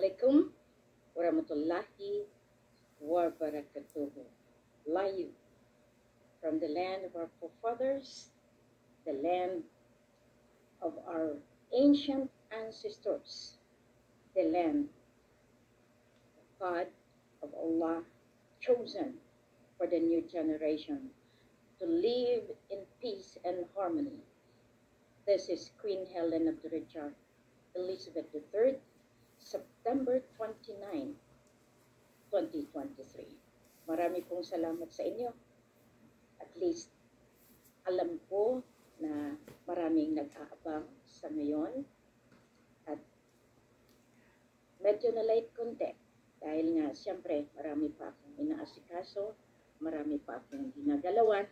Assalamualaikum warahmatullahi wabarakatuh. Live from the land of our forefathers, the land of our ancient ancestors, the land of God, of Allah, chosen for the new generation to live in peace and harmony. This is Queen Helen of the Richard, Elizabeth III, September 29, 2023. Marami pong salamat sa inyo. At least, alam ko na maraming nag-aabang sa ngayon. At medyo na late konti. Dahil nga, siyempre, marami pa akong inaasikaso, marami pa akong ginagalawan.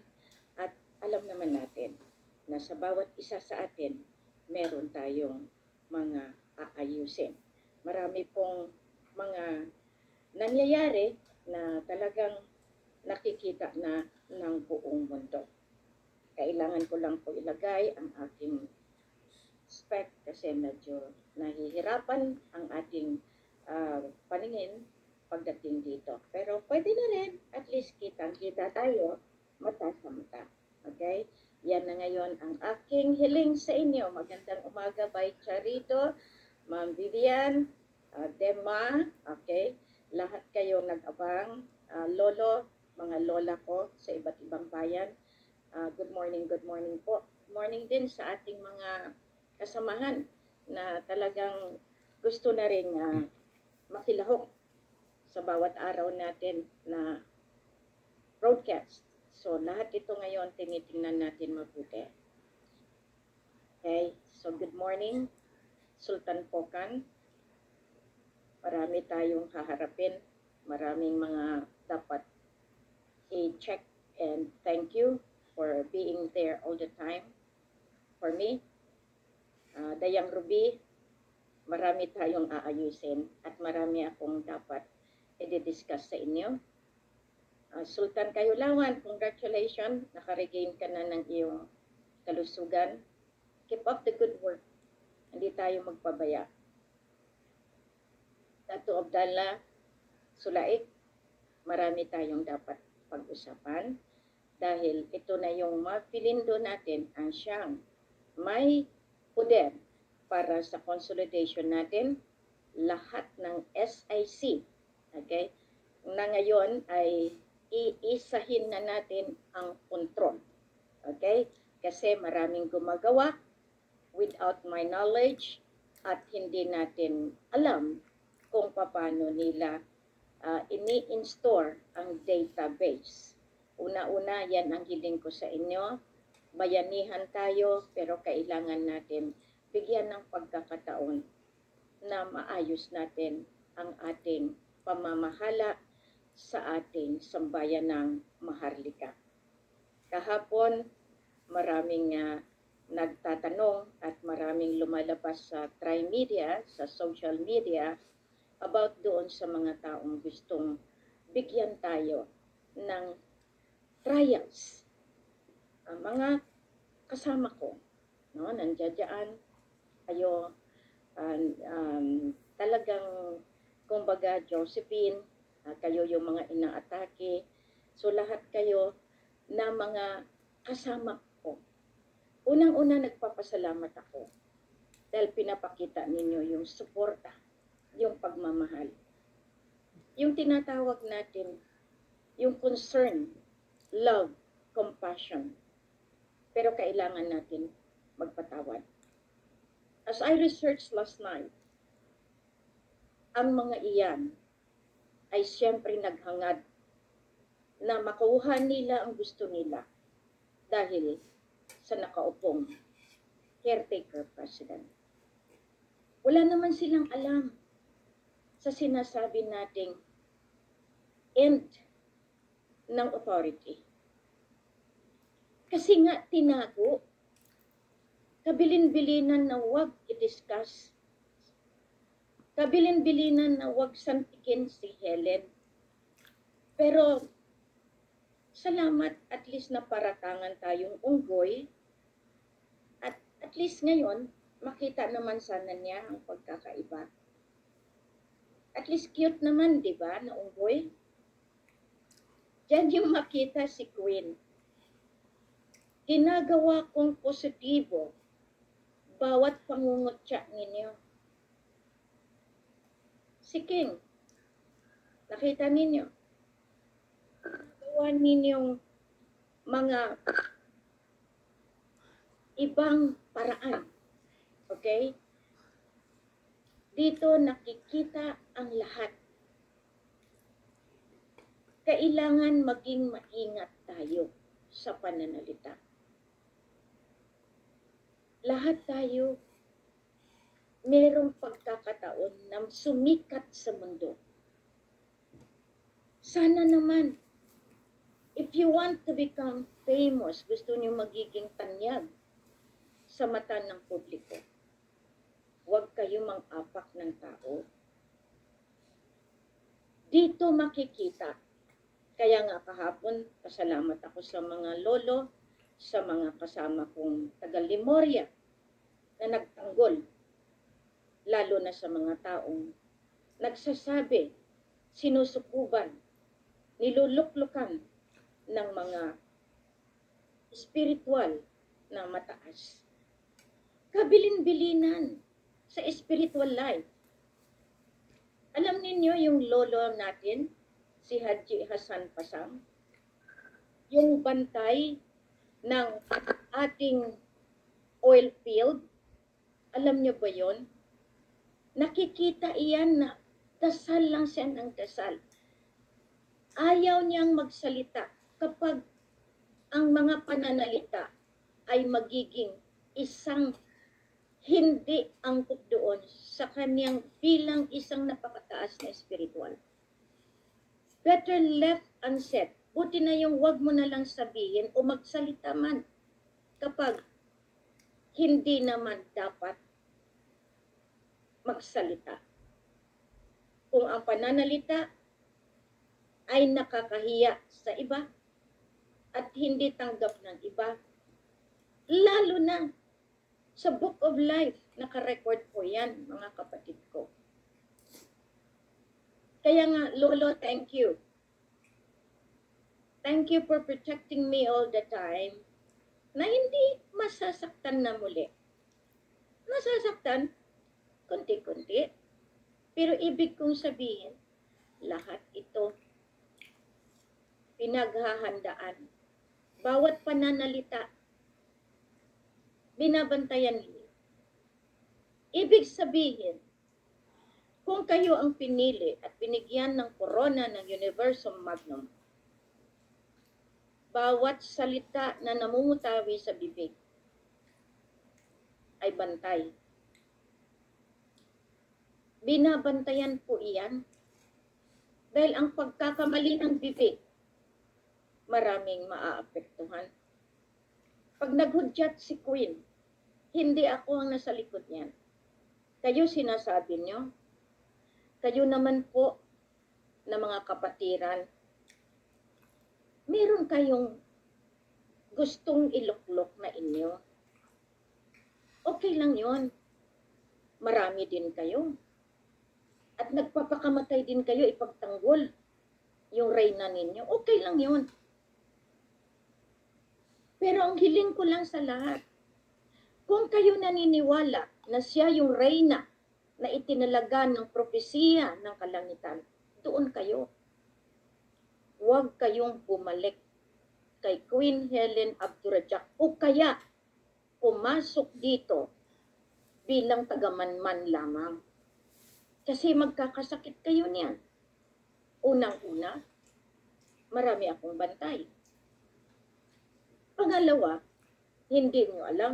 At alam naman natin na sa bawat isa sa atin, meron tayong mga aayusin. Marami pong mga nangyayari na talagang nakikita na ng buong mundo. Kailangan ko lang po ilagay ang aking spec kasi medyo nahihirapan ang ating paningin pagdating dito. Pero pwede na rin, at least kitang-kita tayo, mata sa mata. Okay? Yan na ngayon ang aking hiling sa inyo. Magandang umaga by Charito, Ma'am Vivian, Dema, okay? Lahat kayo nag-abang, lolo, mga lola ko sa iba't ibang bayan. Good morning po. Good morning din sa ating mga kasamahan na talagang gusto na rin makilahok sa bawat araw natin na broadcast. So, lahat ito ngayon tinitingnan natin mabuti. Okay, so good morning, Sultan Pokan. Marami tayong haharapin. Maraming mga dapat i-check and thank you for being there all the time for me. Dayang Ruby, marami tayong aayusin at marami akong dapat i-discuss sa inyo. Sultan Kayulawan, congratulations. Nakaregain ka na ng iyong kalusugan. Keep up the good work. Hindi tayo magpabaya. Datu Abdallah Sulaik, marami tayong dapat pag-usapan dahil ito na yung mapilindo natin ang siyang may poder para sa consolidation natin lahat ng SIC. Okay? Na ngayon ay iisahin na natin ang kontrol. Okay? Kasi maraming gumagawa without my knowledge at hindi natin alam kung paano nila ini-install ang database. Una-una, yan ang hiling ko sa inyo. Bayanihan tayo, pero kailangan natin bigyan ng pagkakataon na maayos natin ang ating pamamahala sa ating sambayanang Maharlika. Kahapon, maraming nagtatanong at maraming lumalabas sa tri-media, sa social media, about doon sa mga taong gustong bigyan tayo ng trials. Ang mga kasama ko, no, nandiyan kayo, talagang, kumbaga, Josephine, kayo yung mga inaatake. So, lahat kayo na mga kasama ko. Unang-una, nagpapasalamat ako dahil pinapakita ninyo yung suporta, yung pagmamahal. Yung tinatawag natin, yung concern, love, compassion. Pero kailangan natin magpatawad. As I researched last night, ang mga iyan ay siyempre naghangad na makuha nila ang gusto nila dahil sa nakaupong caretaker president. Wala naman silang alam sa sinasabi nating end ng authority. Kasi nga tinago, kabilin-bilinan na huwag i-discuss, kabilin-bilinan na huwag santikin si Helen. Pero salamat, at least naparatangan tayong unggoy at least ngayon makita naman sana niya ang pagkakaiba. At least cute naman, di ba, na unggoy? Diyan yung makita si Queen. Ginagawa kong positibo bawat pangungutya ninyo. Si King, nakita ninyo, gawa ninyong mga ibang paraan. Okay? Dito nakikita ang lahat. Kailangan maging maingat tayo sa pananalita. Lahat tayo merong pagkakataon na sumikat sa mundo. Sana naman, if you want to become famous, gusto niyo magiging tanyag sa mata ng publiko, huwag kayo mang-apak ng tao. Dito makikita. Kaya nga kahapon, pasalamat ako sa mga lolo, sa mga kasama kong taga-Lemuria na nagtanggol, lalo na sa mga taong nagsasabi, sinusukuban, niluluklukan ng mga spiritual na mataas. Kabilin-bilinan sa spiritual life. Alam ninyo yung lolo natin, si Haji Hasan Pasang, yung bantay ng ating oil field, alam nyo ba yon? Nakikita iyan na dasal lang siya ng dasal. Ayaw niyang magsalita kapag ang mga pananalita ay magiging isang hindi angkop doon sa kanyang bilang isang napakataas na spiritual. Better left unsaid. Buti na yung wag mo na lang sabihin o magsalita man kapag hindi naman dapat magsalita. Kung ang pananalita ay nakakahiya sa iba at hindi tanggap ng iba, lalo na sa Book of Life, naka-record po yan, mga kapatid ko. Kaya nga, Lolo, thank you. Thank you for protecting me all the time na hindi masasaktan na muli. Masasaktan, konti-konti. Pero ibig kong sabihin, lahat ito pinaghahandaan. Bawat pananalita, binabantayan ninyo. Ibig sabihin, kung kayo ang pinili at binigyan ng korona ng Universum Magnum, bawat salita na namumutawi sa bibig ay bantay. Binabantayan po iyan dahil ang pagkakamali ng bibig, maraming maaapektuhan. Pag naghudyat si Queen, hindi ako ang nasa likod niyan. Kayo sinasabi nyo, kayo naman po na mga kapatiran, meron kayong gustong iluklok na inyo. Okay lang yon. Marami din kayo. At nagpapakamatay din kayo ipagtanggol yung reyna ninyo. Okay lang yon. Pero ang hiling ko lang sa lahat, kung kayo naniniwala na siya yung reyna na itinalaga ng propesiya ng kalangitan, doon kayo. Huwag kayong bumalik kay Queen Helen Abdurrahman o kaya pumasok dito bilang tagamanman lamang. Kasi magkakasakit kayo niyan. Unang-una, marami akong bantay. Pangalawa, hindi nyo alam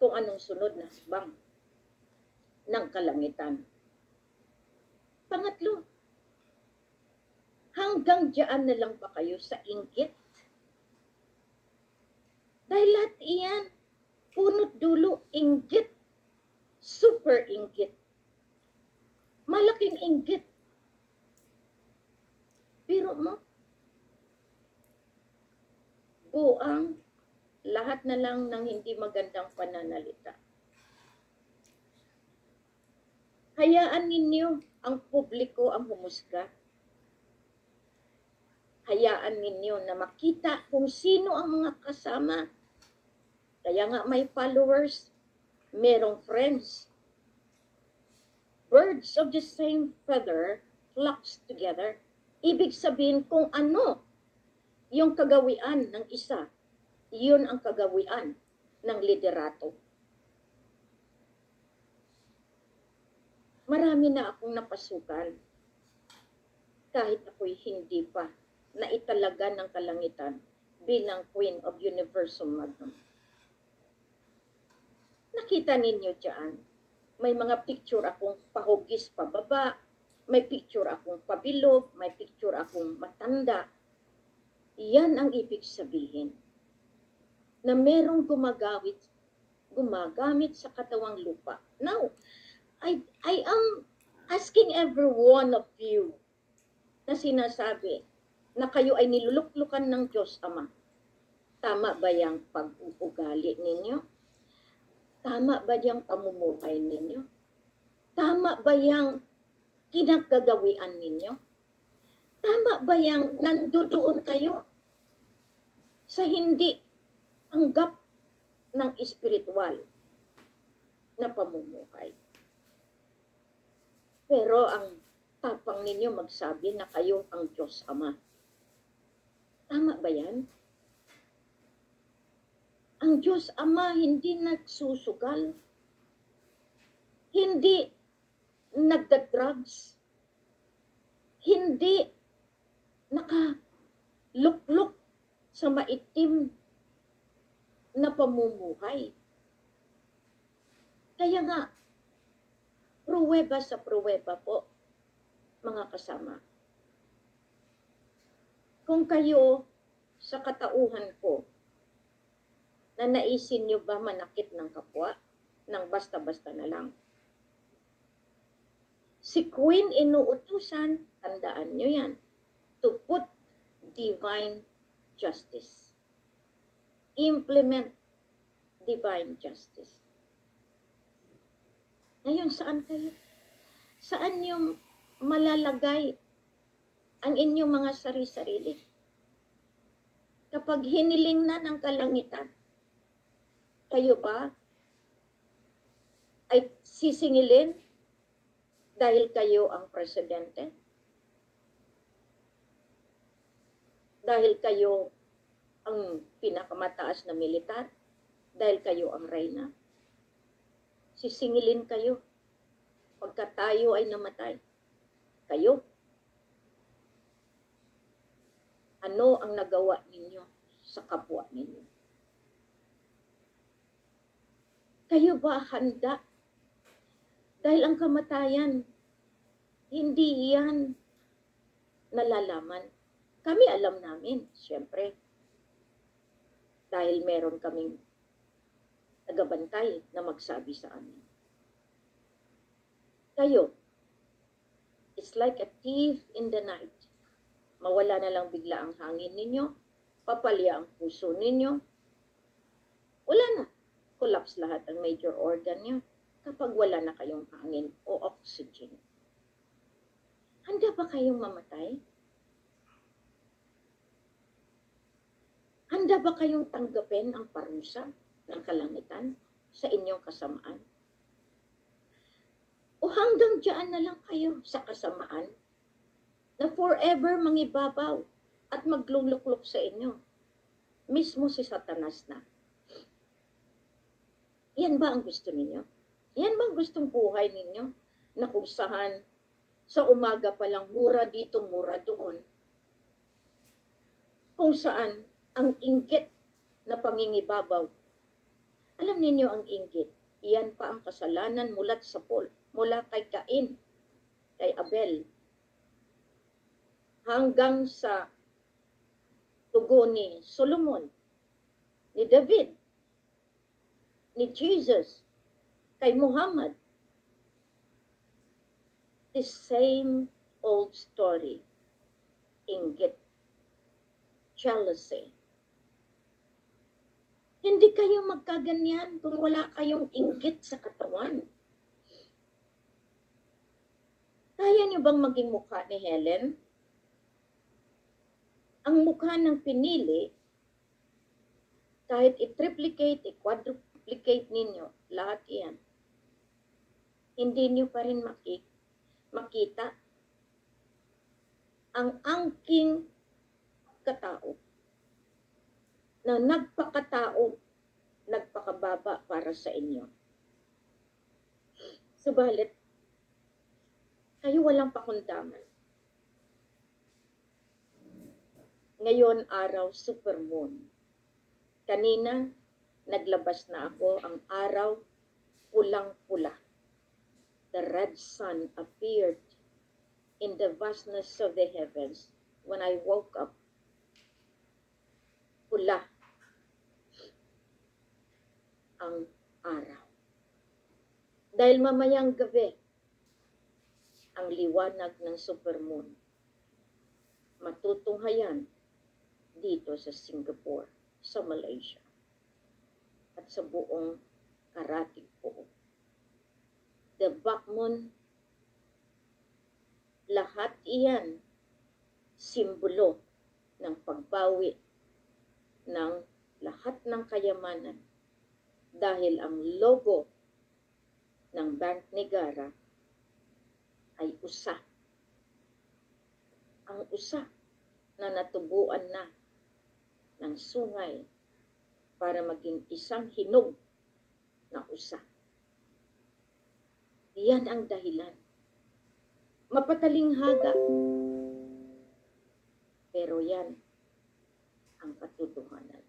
kung anong sunod na hakbang ng kalangitan. Pangatlo, hanggang diyan na lang ba kayo sa inggit? Dahil lahat iyan, punot dulo, inggit. Super inggit. Malaking inggit. Pero mo, buang lahat na lang ng hindi magandang pananalita. Hayaan ninyo ang publiko ang humusga. Hayaan ninyo na makita kung sino ang mga kasama. Kaya nga may followers, merong friends. Birds of the same feather flocks together. Ibig sabihin kung ano yung kagawian ng isa, yun ang kagawian ng liderato. Marami na akong napasukan kahit ako'y hindi pa naitalaga ng kalangitan bilang Queen of Universum Magnum. Nakita ninyo dyan, may mga picture akong pahugis pababa, may picture akong pabilog, may picture akong matanda. Yan ang ibig sabihin na merong gumagamit sa katawang lupa. Now, I am asking every one of you na sinasabi na kayo ay niluluklukan ng Diyos Ama. Tama ba yung pag-uugali ninyo? Tama ba yung pamumuhay ninyo? Tama ba yung kinagagawian ninyo? Tama ba yung nandoon kayo sa hindi tanggap ng espiritual na pamumuhay? Pero ang tapang ninyo magsabi na kayo ang Diyos Ama. Tama ba yan? Ang Diyos Ama hindi nagsusugal, hindi nagda-drugs, hindi nakalukluk sa maitim na pamumuhay. Kaya nga, pruweba sa pruweba po, mga kasama. Kung kayo sa katauhan ko, na naisin nyo ba manakit ng kapwa, ng basta-basta na lang? Si Queen inuutusan, tandaan nyo yan, to put divine justice. Implement divine justice. Ngayon, saan kayo? Saan nyo malalagay ang inyong mga sari-sarili? Kapag hiniling na ng kalangitan, kayo ba ay sisingilin dahil kayo ang presidente? Dahil kayo ang pinakamataas na militar? Dahil kayo ang reyna? Sisingilin kayo pagka tayo ay namatay. Kayo? Ano ang nagawa ninyo sa kapwa ninyo? Kayo ba handa? Dahil ang kamatayan, hindi yan nalalaman. Kami alam namin, siyempre. Dahil meron kaming tagabantay na magsabi sa amin. Kayo, it's like a thief in the night. Mawala na lang bigla ang hangin ninyo, papalya ang puso ninyo. Wala na. Collapse lahat ang major organ nyo kapag wala na kayong hangin o oxygen. Handa ba kayong mamatay? Handa ba kayong tanggapin ang parusa ng kalangitan sa inyong kasamaan? O hanggang diyan na lang kayo sa kasamaan na forever mangibabaw at magluluklok sa inyo? Mismo si Satanas na. Yan ba ang gusto ninyo? Yan ba ang gustong buhay ninyo? Na kung saan sa umaga pa lang mura dito, mura doon. Kung saan ang inggit na pangingibabaw. Alam ninyo ang inggit, iyan pa ang kasalanan mula sa Paul, mula kay Cain, kay Abel, hanggang sa tugo ni Solomon, ni David, ni Jesus, kay Muhammad. The same old story. Inggit. Jealousy. Hindi kayo magkaganyan kung wala kayong inggit sa katawan. niyo bang maging mukha ni Helen? Ang mukha ng pinili, kahit i-triplicate, i-quadruplicate ninyo, lahat yan, hindi niyo pa rin makita ang angking katao na nagpakatao, nagpakababa para sa inyo. Subalit, kayo walang pakundangan. Ngayon araw, supermoon. Kanina, naglabas na ako ang araw, pulang-pula. The red sun appeared in the vastness of the heavens. When I woke up, pula ang araw. Dahil mamayang gabi, ang liwanag ng supermoon matutunghayan dito sa Singapore, sa Malaysia, at sa buong karatig po. The back moon, lahat iyan simbolo ng pagbawi ng lahat ng kayamanan dahil ang logo ng Bank Negara ay USA. Ang USA na natubuan na ng sungay para maging isang hinog na USA. Iyan ang dahilan. Mapatalinghaga. Pero yan ang katotohanan.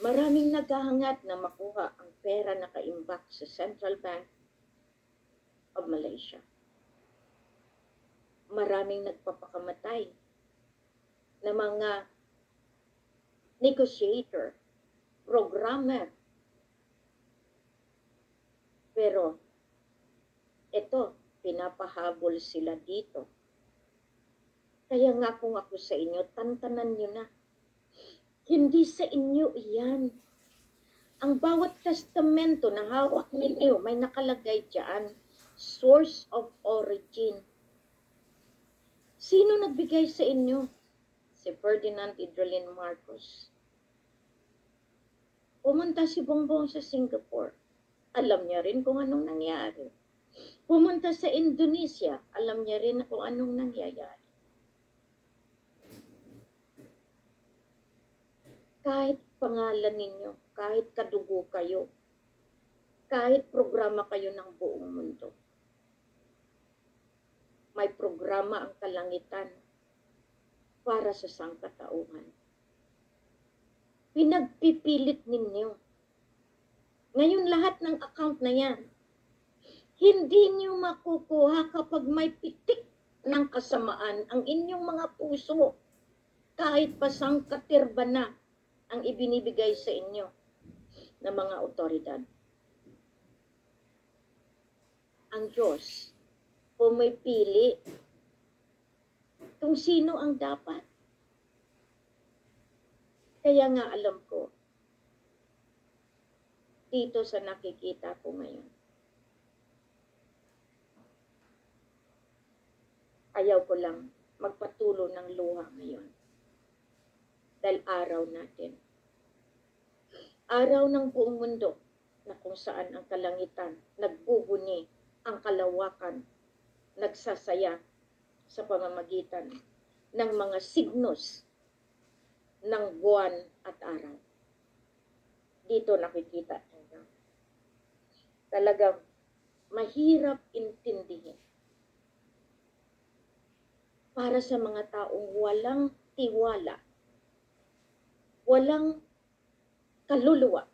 Maraming naghahangat na makuha ang pera na kaimbak sa Central Bank of Malaysia. Maraming nagpapakamatay na mga negotiator, programmer. Pero ito, pinapahabol sila dito. Kaya nga kung ako sa inyo, tantanan nyo na. Hindi sa inyo iyan. Ang bawat testamento na hawak ninyo, may nakalagay dyan, source of origin. Sino nagbigay sa inyo? Si Ferdinand Idrolin Marcos. Pumunta si Bongbong sa Singapore. Alam niya rin kung anong nangyari. Pumunta sa Indonesia. Alam niya rin kung anong nangyayari. Kahit pangalan ninyo, kahit kadugo kayo, kahit programa kayo ng buong mundo, may programa ang kalangitan para sa sangkatauhan. Pinagpipilit ninyo. Ngayon lahat ng account na yan, hindi niyo makukuha kapag may pitik ng kasamaan ang inyong mga puso, kahit pa sangkatirba na ang ibinibigay sa inyo ng mga otoridad. Ang Diyos, pumipili kung sino ang dapat. Kaya nga alam ko, dito sa nakikita ko ngayon, ayaw ko lang magpatulo ng luha ngayon. Dahil araw natin. Araw ng buong mundo na kung saan ang kalangitan nagbubuni ang kalawakan, nagsasaya sa pamamagitan ng mga signos ng buwan at araw. Dito nakikita nyo. Talagang mahirap intindihin para sa mga taong walang tiwala, walang kaluluwa,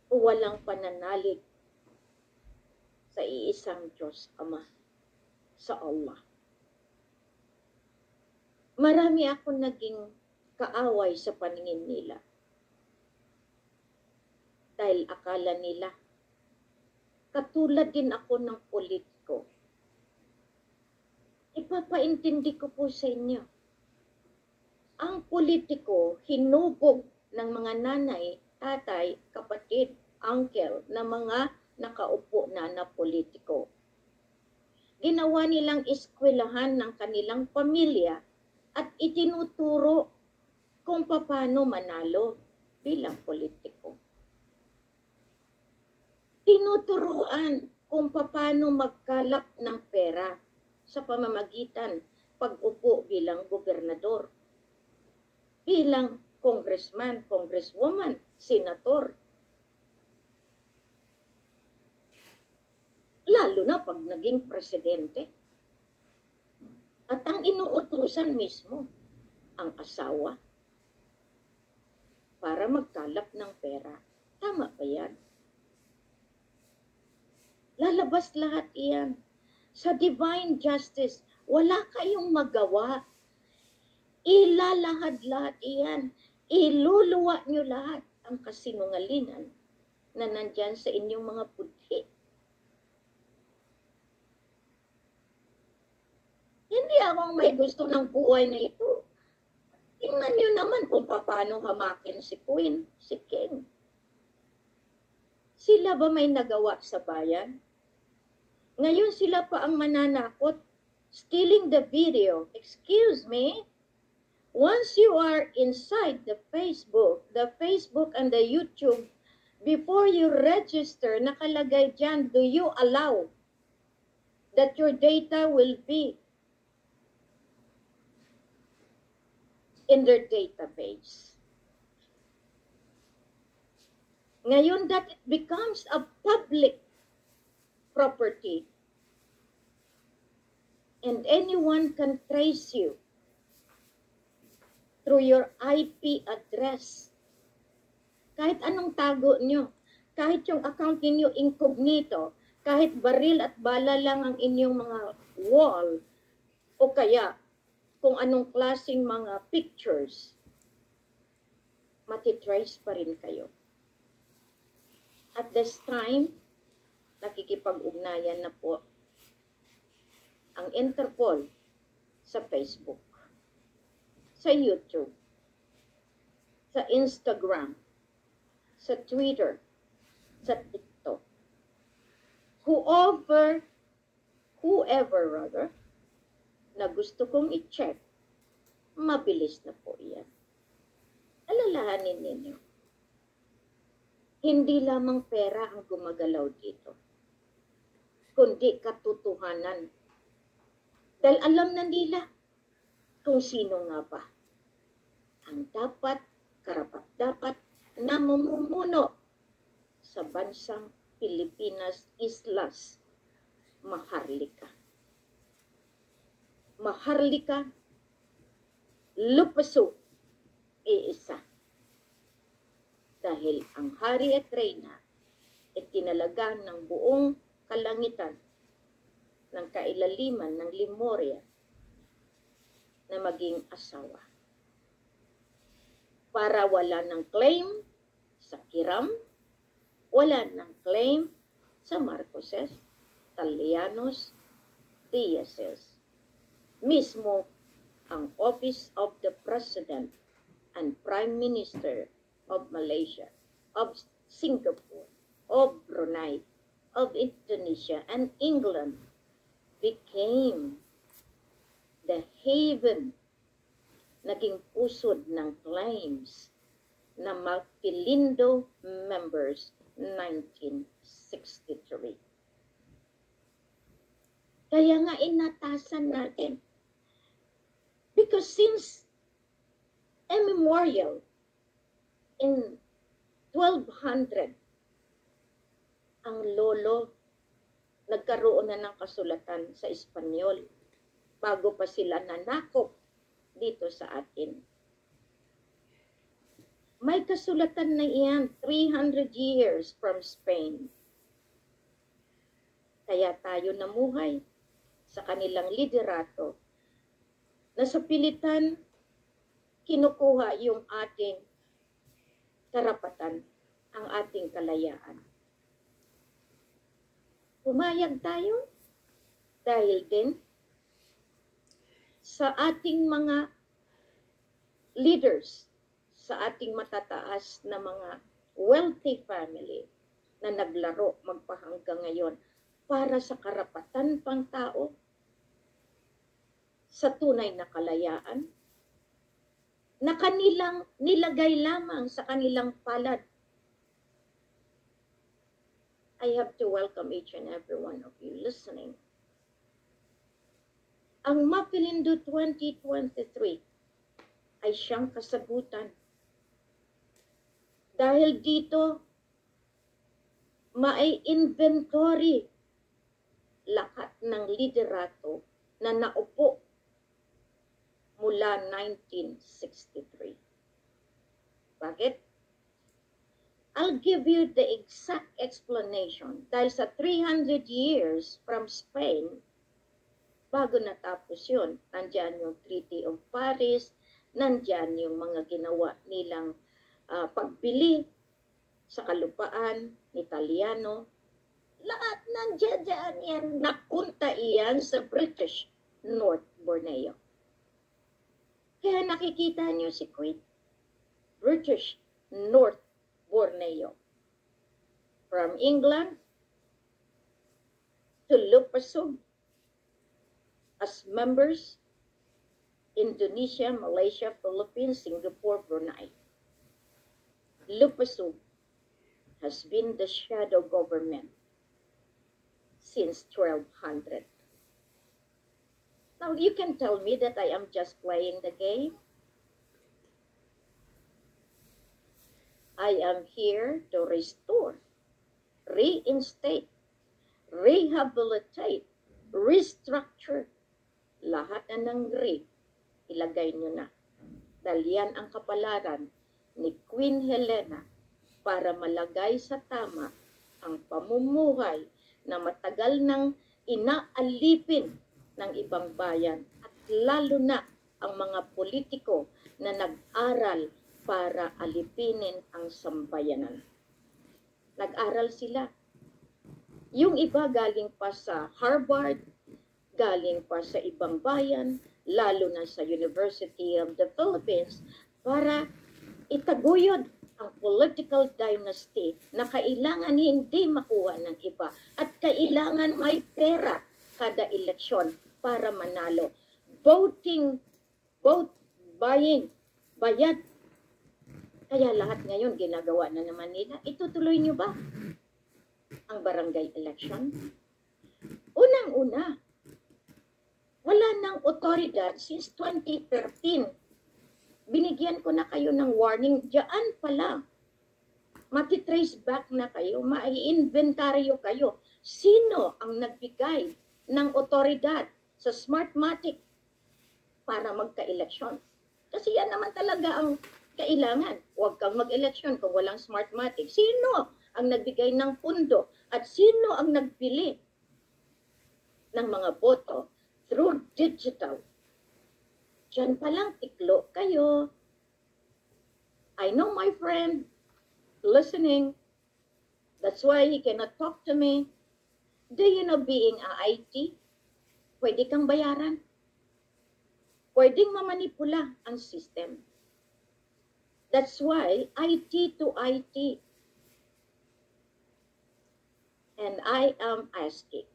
o walang pananalig sa iisang Diyos Ama, sa Allah. Marami akong naging kaaway sa paningin nila. Dahil akala nila, katulad din ako ng politiko. Ipapaintindi ko po sa inyo. Ang politiko, hinubog ng mga nanay, tatay, kapatid, uncle, na mga nakaupo na politiko. ginawa nilang eskwelahan ng kanilang pamilya at itinuturo kung paano manalo bilang politiko. Tinuturuan kung paano magkalap ng pera sa pamamagitan pag-upo bilang gobernador, bilang congressman, congresswoman, senator. Lalo na pag naging presidente. At ang inuutusan mismo, ang asawa, para magkalap ng pera. Tama ba yan? Lalabas lahat iyan. Sa divine justice, wala kayong magawa. Ilalahad lahat iyan. Iluluwa nyo lahat ang kasinungalingan na nandyan sa inyong mga budhi. Hindi akong may gusto ng buhay na ito. Tingnan nyo naman kung paano hamakin si Queen, si King. Sila ba may nagawa sa bayan? Ngayon sila pa ang mananakot, stealing the video. Excuse me? Once you are inside the Facebook and the YouTube, before you register, nakalagay dyan, do you allow that your data will be in their database? Ngayon that it becomes a public property and anyone can trace you through your IP address. Kahit anong tago nyo, kahit yung account ninyo incognito, kahit baril at bala lang ang inyong mga wall, o kaya kung anong klaseng mga pictures, matitrace pa rin kayo. At this time, nakikipag-ugnayan na po ang Interpol sa Facebook, sa YouTube, sa Instagram, sa Twitter, sa TikTok. Whoever na gusto kong i-check, mabilis na po iyan. Alalahanin ninyo, hindi lamang pera ang gumagalaw dito, kundi katotohanan. Dahil alam na nila kung sino nga ba ang karapat-dapat na mamumuno sa bansang Pilipinas, Islas, Maharlika. Maharlika, Lupaso, iisa. Dahil ang hari at reyna ay tinalaga ng buong kalangitan ng kailaliman ng Lemuria na maging asawa. Para wala ng claim sa Kiram, wala ng claim sa Marcoses, Talianos, Diazes. Mismo ang Office of the President and Prime Minister of Malaysia, of Singapore, of Brunei, of Indonesia, and England became the haven, naging pusod ng claims na Magpilindo members 1963. Kaya nga inatasan natin. Because since immemorial, in 1200, ang lolo nagkaroon na ng kasulatan sa Espanyol bago pa sila nanakop dito sa atin. May kasulatan na iyan 300 years from Spain. Kaya tayo namuhay sa kanilang liderato na sa pilitan kinukuha yung ating karapatan, ang ating kalayaan. Pumayag tayo dahil din sa ating mga leaders, sa ating matataas na mga wealthy family na naglaro magpahanggang ngayon para sa karapatan pang tao, sa tunay na kalayaan, na kanilang nilagay lamang sa kanilang palad. I have to welcome each and every one of you listening. Ang Mapilindo 2023 ay siyang kasagutan. Dahil dito, mai-inventory lahat ng liderato na naupo mula 1963. Bakit? I'll give you the exact explanation. Dahil sa 300 years from Spain, bago natapos yun, nandyan yung Treaty of Paris, nandyan yung mga ginawa nilang pagbili sa kalupaan, Italiano, lahat nandyan yan, napunta iyan sa British North Borneo. Kaya nakikita niyo si Queen, British North Borneo. From England to Lupasug as members, Indonesia, Malaysia, Philippines, Singapore, Brunei. Lupasug has been the shadow government since 1200. Now, you can tell me that I am just playing the game. I am here to restore, reinstate, rehabilitate, restructure. Lahat na ng ilagay nyo na. Dahil yan ang kapalaran ni Queen Helena para malagay sa tama ang pamumuhay na matagal nang inaalipin ng ibang bayan at lalo na ang mga politiko na nag-aral para alipinin ang sambayanan. Nag-aral sila. Yung iba galing pa sa Harvard, galing pa sa ibang bayan, lalo na sa University of the Philippines, para itaguyod ang political dynasty na kailangan hindi makuha ng iba at kailangan may pera kada eleksyon para manalo. Voting, vote buying, bayad. Kaya lahat ngayon ginagawa na naman nila. Itutuloy nyo ba ang barangay election? Unang-una, wala nang otoridad since 2013. Binigyan ko na kayo ng warning. Diyan pala. Matitrace back na kayo. Mai-inventaryo kayo. Sino ang nagbigay ng otoridad sa Smartmatic para magka-eleksyon? Kasi yan naman talaga ang kailangan. Huwag kang mag-eleksyon kung walang Smartmatic. Sino ang nagbigay ng pundo? At sino ang nagbili ng mga boto through digital? Diyan palang tiklo kayo. I know my friend listening. That's why he cannot talk to me. Do you know being a IT? Pwede kang bayaran. Pwedeng mamanipula ang system. That's why IT to IT. And I am asking,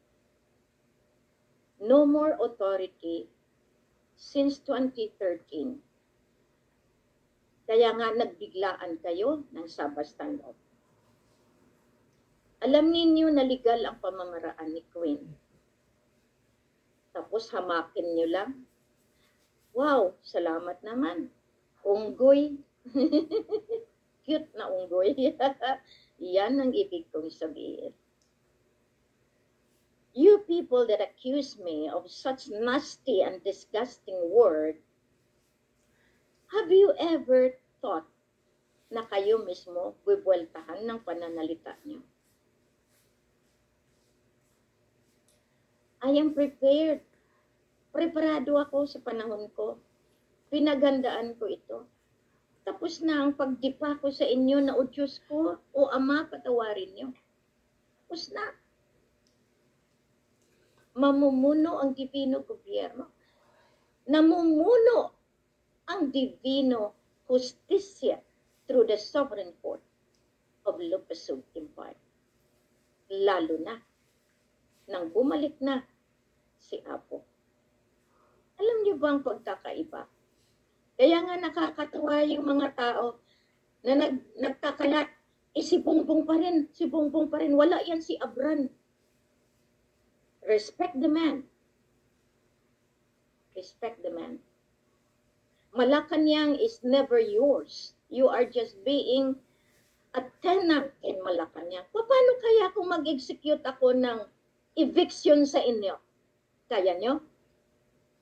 no more authority since 2013. Kaya nga nagbiglaan kayo ng Sabas standoff. Alam ninyo na legal ang pamamaraan ni Queen. Tapos hamakin nyo lang. Wow, salamat naman. Unggoy. Cute na unggoy. Yan ang ibig kong sabihin. You people that accuse me of such nasty and disgusting word, have you ever thought na kayo mismo bubueltahan ng pananalita niyo? I am prepared. Preparado ako sa panahon ko. Pinaghandaan ko ito. Tapos na ang pagdipa ko sa inyo na, o Diyos ko, o Ama, patawarin niyo. Tapos na. Mamumuno ang divino gobyerno. Namumuno ang divino justisya through the sovereign court of Lupasug Empire. Lalo na nang bumalik na si Apo. Alam niyo ba ang pagkakaiba? Kaya nga nakakatuwa yung mga tao na nagkakalat, si Bongbong pa rin, si Bongbong pa rin. Wala yan si Abran. Respect the man. Respect the man. Malacanang is never yours. You are just being a tenant in Malacanang. Paano kaya kung mag-execute ako ng eviction sa inyo? Kaya nyo?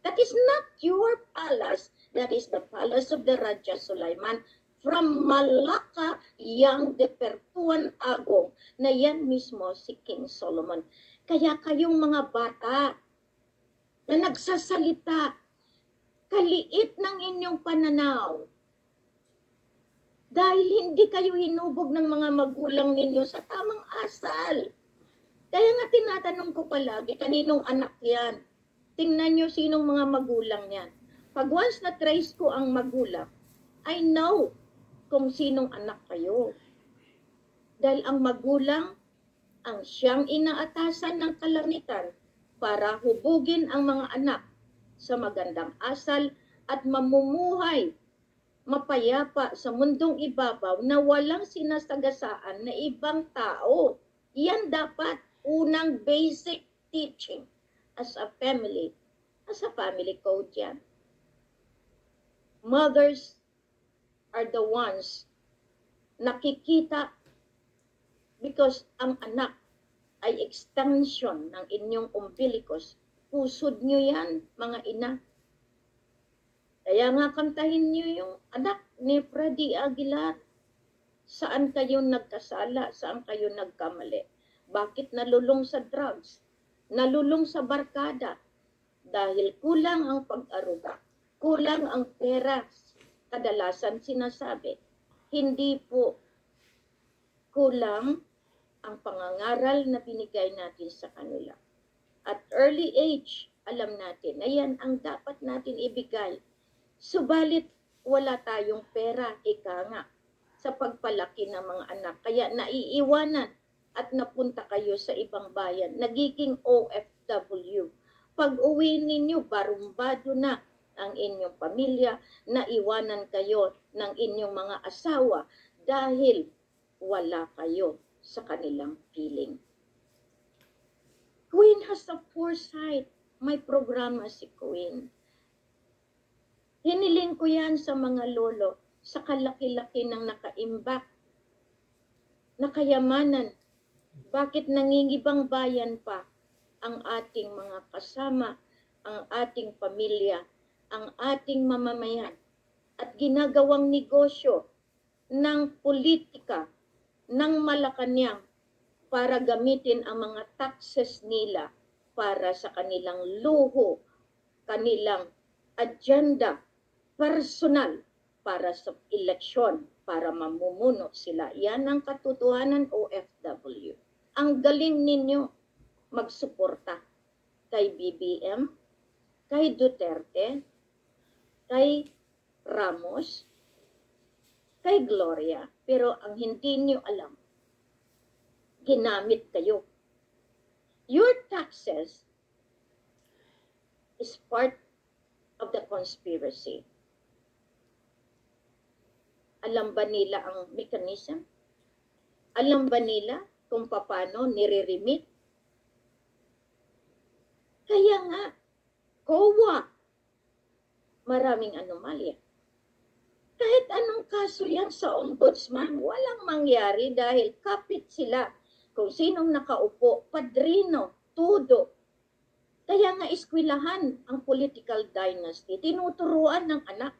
That is not your palace. That is the palace of the Raja Sulaiman from Malacca, yang de Pertuan Agong, na yan mismo si King Solomon. Kaya kayong mga bata na nagsasalita, kaliit ng inyong pananaw. Dahil hindi kayo hinubog ng mga magulang ninyo sa tamang asal. Kaya nga tinatanong ko palagi, kaninong anak yan? Tingnan nyo sinong mga magulang yan. Pag once na trace ko ang magulang, I know kung sinong anak kayo. Dahil ang magulang, ang siyang inaatasan ng kalangitan para hubugin ang mga anak sa magandang asal at mamumuhay mapayapa sa mundong ibabaw na walang sinasagasaan na ibang tao. Yan dapat unang basic teaching as a family code yan. Mothers are the ones nakikita because ang anak ay extension ng inyong umbilicus. Pusod nyo yan, mga ina. Kaya nga kantahin nyo yung anak ni Freddy Aguilar. Saan kayo nagkasala? Saan kayo nagkamali? Bakit nalulong sa drugs? Nalulong sa barkada? Dahil kulang ang pag-aruga. Kulang ang pera. Kadalasan sinasabi. Hindi po kulang ang pangangaral na binigay natin sa kanila. At early age, alam natin na yan ang dapat natin ibigay. Subalit, wala tayong pera, ika nga, sa pagpalaki ng mga anak. Kaya naiiwanan at napunta kayo sa ibang bayan. Nagiging OFW. Pag uwi ninyo, barumbado na ang inyong pamilya, naiwanan kayo ng inyong mga asawa dahil wala kayo sa kanilang piling. Queen has a foresight. May programa si Queen. Hiniling ko yan sa mga lolo, sa kalaki-laki ng nakaimbak na kayamanan. Bakit nangingibang bayan pa ang ating mga kasama, ang ating pamilya, ang ating mamamayan, at ginagawang negosyo ng politika ng Malacanang para gamitin ang mga taxes nila para sa kanilang luho, kanilang agenda personal para sa eleksyon, para mamumuno sila. Yan ang katotohanan, OFW. Ang galing ninyo magsuporta kay BBM, kay Duterte, kay Ramos, kay Gloria. Pero ang hindi nyo alam, ginamit kayo. Your taxes is part of the conspiracy. Alam ba nila ang mechanism? Alam ba nila kung paano nire-remit? Kaya nga, COA, maraming anomalya. Kahit anong kaso yan sa ombudsman, walang mangyari dahil kapit sila. Kung sinong nakaupo, padrino, tudo. Kaya nga eskwelahan ang political dynasty, tinuturuan ng anak.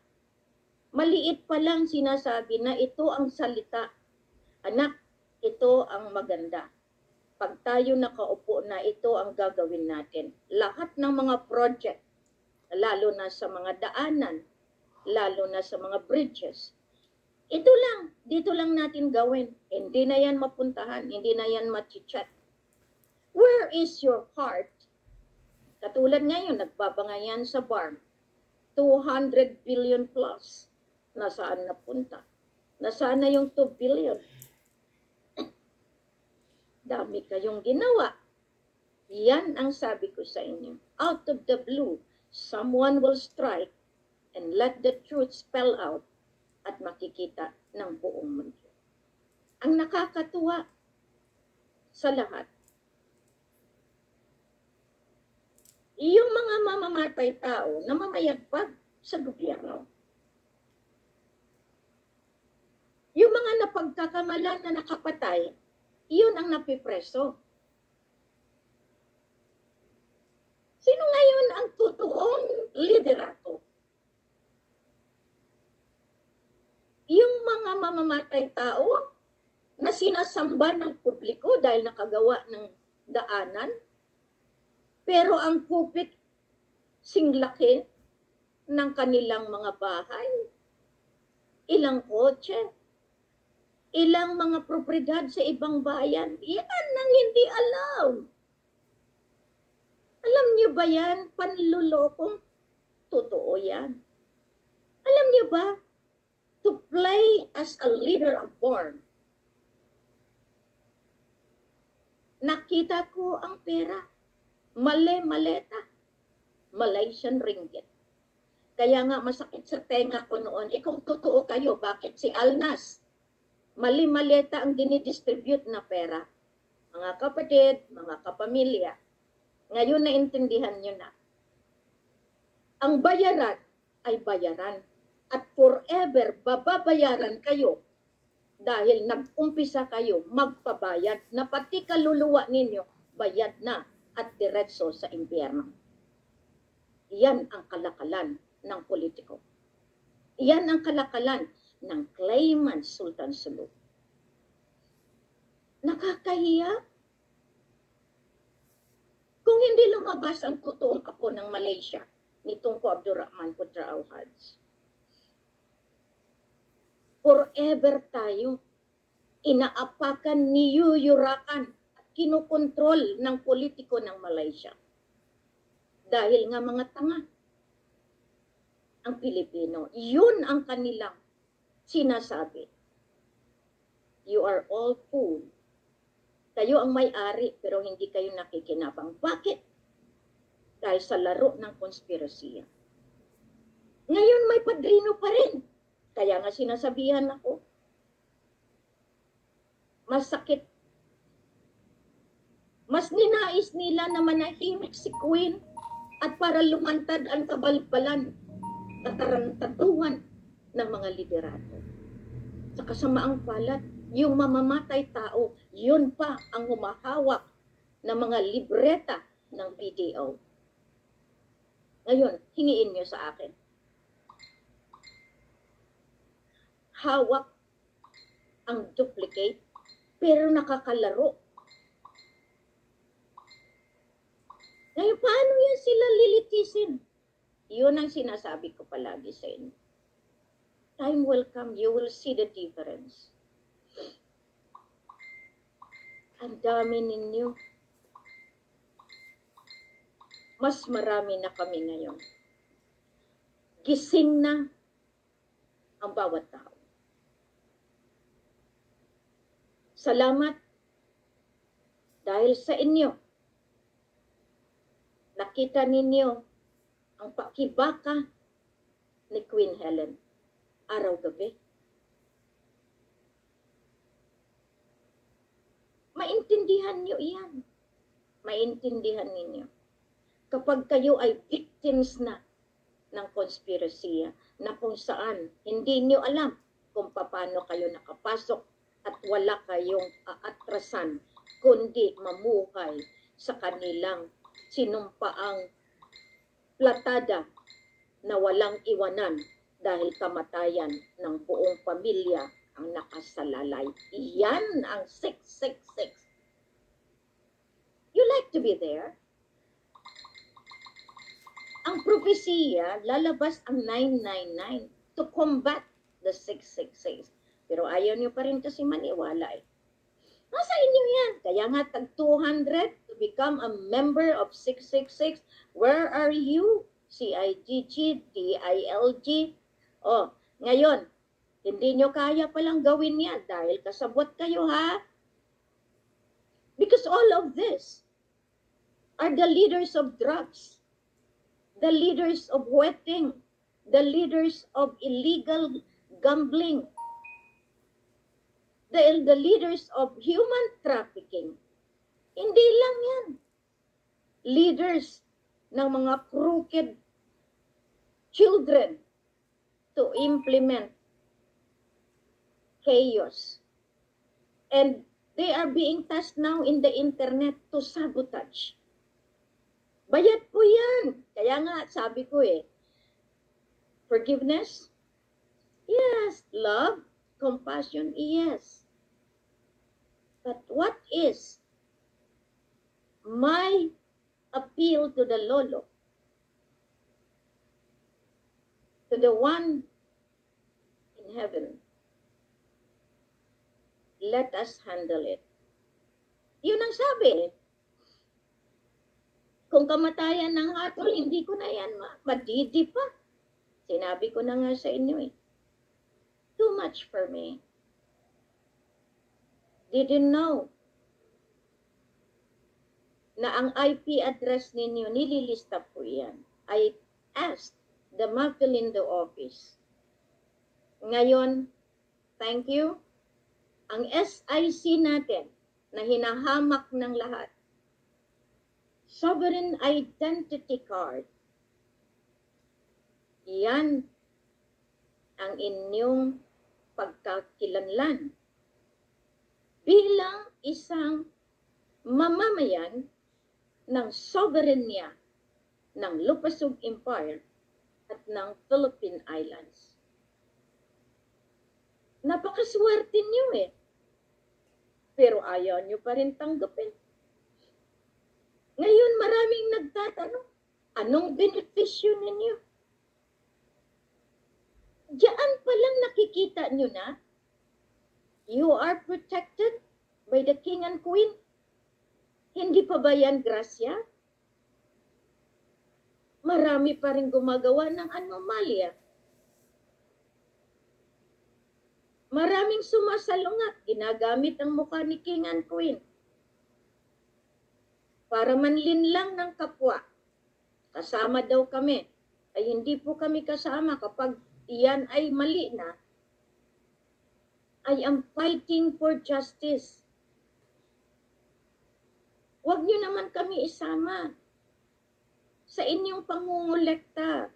Maliit pa lang sinasabi na ito ang salita. Anak, ito ang maganda. Pag tayo nakaupo na, ito ang gagawin natin. Lahat ng mga project, lalo na sa mga daanan, lalo na sa mga bridges, ito lang, dito lang natin gawin. Hindi na yan mapuntahan, hindi na yan machichat. Where is your heart? Katulad ngayon, nagbabangayan sa BARM. 200 billion plus. Nasaan napunta? Nasaan na yung 2 billion? Dami kayong ginawa. Yan ang sabi ko sa inyo. Out of the blue, someone will strike and let the truth spell out at makikita ng buong mundo. Ang nakakatuwa sa lahat, yung mga mamamatay tao na mamayagpag sa gobyerno, yung mga napagkakamalan na nakapatay, iyon ang napipreso. Sino ngayon ang totoong liderato? Yung mga mamamatay tao na sinasamba ng publiko dahil nakagawa ng daanan, pero ang kupit singlaki ng kanilang mga bahay, ilang kotse, ilang mga propriedad sa ibang bayan, yan ang hindi alam. Alam niyo ba yan? Panlulokong totoo yan. Alam niyo ba? To play as a leader of born. Nakita ko ang pera. Maleta. Malaysian ringgit. Kaya nga masakit sa tenga ko noon. Kung totoo kayo, bakit si Alnas? Maleta ang dinidistribute na pera. Mga kapatid, mga kapamilya. Ngayon naintindihan nyo na. Ang bayaran ay bayaran. At forever, bababayaran kayo. Dahil nag-umpisa kayo magpabayad na pati kaluluwa ninyo, bayad na at diretso sa impyerno. Iyan ang kalakalan ng politiko. Iyan ang kalakalan ng claimant Sultan Sulu. Nakakahiya. Kung hindi lumabas ang totoong apo ng Malaysia, nitong ko Abdurrahman Putra Auhads, forever tayo inaapakan, niyuyurakan at kinukontrol ng politiko ng Malaysia. Dahil nga mga tanga ang Pilipino. Yun ang kanilang sinasabi. You are all fool. Kayo ang may-ari pero hindi kayo nakikinabang. Bakit? Dahil sa laro ng konspirasiya. Ngayon may padrino pa rin. Kaya nga sinasabihan ako, masakit. Mas ninais nila na manahimik si Queen at para lumantad ang kabalbalan, katarantaduhan ng mga liderato. Sa kasamaang palad, yung mamamatay tao, yun pa ang humahawak ng mga libreta ng BDO. Ngayon, hingiin nyo sa akin. Hawak ang duplicate, pero nakakalaro. Ngayon, paano yan sila lilitisin? Yun ang sinasabi ko palagi sa inyo. Time will come, you will see the difference. Ang dami ninyo. Mas marami na kami ngayon. Gising na ang bawat tao. Salamat dahil sa inyo. Nakita ninyo ang pakibaka ni Queen Helen araw-gabi. Maintindihan nyo iyan. Maintindihan ninyo. Kapag kayo ay victims na ng konspirasiya na kung saan hindi nyo alam kung paano kayo nakapasok at wala kayong aatrasan kundi mamuhay sa kanilang sinumpaang platada na walang iwanan dahil kamatayan ng buong pamilya ang nakasalalay. Iyan ang 666. You like to be there? Ang propesiya, lalabas ang 999 to combat the 666. Pero ayaw niyo pa rin kasi maniwala eh. Nasa inyo yan. Kaya nga tag 200 to become a member of 666. Where are you? CIGG, DILG. Oh, ngayon, hindi nyo kaya palang gawin yan dahil kasabot kayo ha. Because all of this are the leaders of drugs, the leaders of wedding, the leaders of illegal gambling, the leaders of human trafficking. Hindi lang yan. Leaders ng mga crooked children to implement chaos. And they are being tasked now in the internet to sabotage. Bayad po yan. Kaya nga, sabi ko forgiveness? Yes. Love? Compassion? Yes. But what is my appeal to the Lolo? To the one in heaven? Let us handle it. Yun ang sabi. Kung kamatayan ng hatol, hindi ko na yan madidi pa. Sinabi ko na nga sa inyo Too much for me. Didn't know na ang IP address ninyo, nililista po yan. I asked the Mapilindo office. Ngayon, thank you. Ang SIC natin na hinahamak ng lahat, Sovereign Identity Card, yan ang inyong pagkakilanlan bilang isang mamamayan ng sovereignty ng Lupasug Empire at ng Philippine Islands. Napakaswerte niyo pero ayaw niyo pa rin tanggapin. Ngayon maraming nagtatanong, anong benepisyo ninyo? Diyan pa lang nakikita niyo na, you are protected by the King and Queen. Hindi pa ba yan grasya? Marami pa rin gumagawa ng anomalya. Maraming sumasalungat, ginagamit ang mukha ni King and Queen para manlinlang ng kapwa. Kasama daw kami. Ay hindi po kami kasama kapag iyan ay mali na. I am fighting for justice. Huwag niyo naman kami isama sa inyong pangungulekta.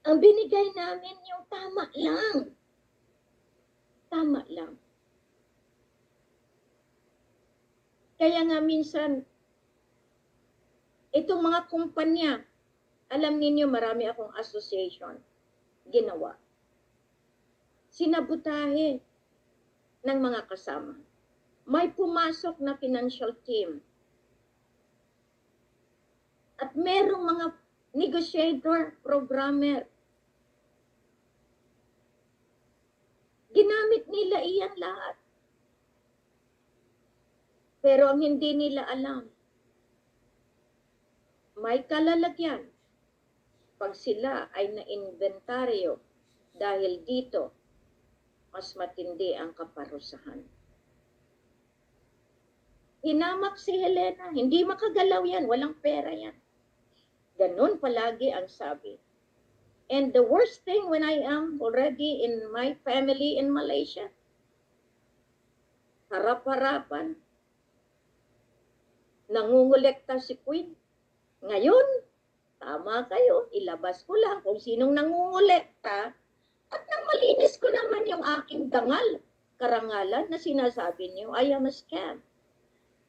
Ang binigay namin yung tama lang. Tama lang. Kaya nga minsan, itong mga kumpanya, alam ninyo marami akong association, ginawa. Sinabutahe ng mga kasama. May pumasok na financial team. At merong mga negotiator, programmer. Ginamit nila iyan lahat. Pero ang hindi nila alam, may kalalagyan pag sila ay na-inventaryo dahil dito, mas matindi ang kaparusahan. Hinamak si Helena, hindi makagalaw yan, walang pera yan. Ganun palagi ang sabi. And the worst thing when I am already in my family in Malaysia, harap-harapan, nangungulekta si Queen. Ngayon, tama kayo, ilabas ko lang kung sinong nangungulekta at nang malinis ko naman yung aking karangalan na sinasabi niyo, I am a scam.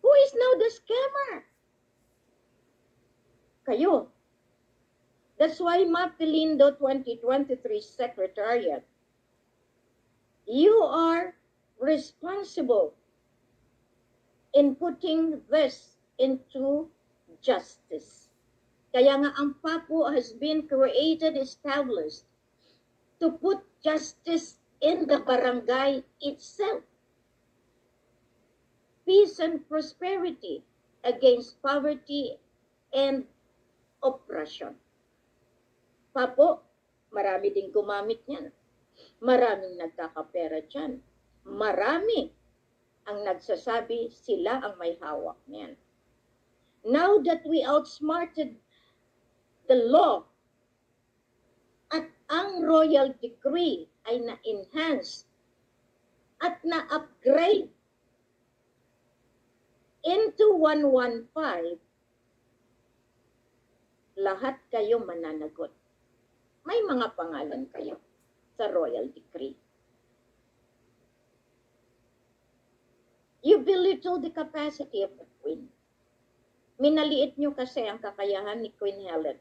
Who is now the scammer? Kayo. That's why Mapilindo 2023 Secretariat, you are responsible in putting this into justice. Kaya nga ang PAPO has been created, established to put justice in the barangay itself. Peace and prosperity against poverty and oppression. PAPO, marami din gumamit niyan. Maraming nagkakapera dyan. Marami ang nagsasabi sila ang may hawak niyan. Now that we outsmarted the law at ang royal decree ay na-enhance at na-upgrade into 115, lahat kayo mananagot. May mga pangalan kayo sa royal decree. You belittle the capacity of the Queen. Minaliit nyo kasi ang kakayahan ni Queen Helen.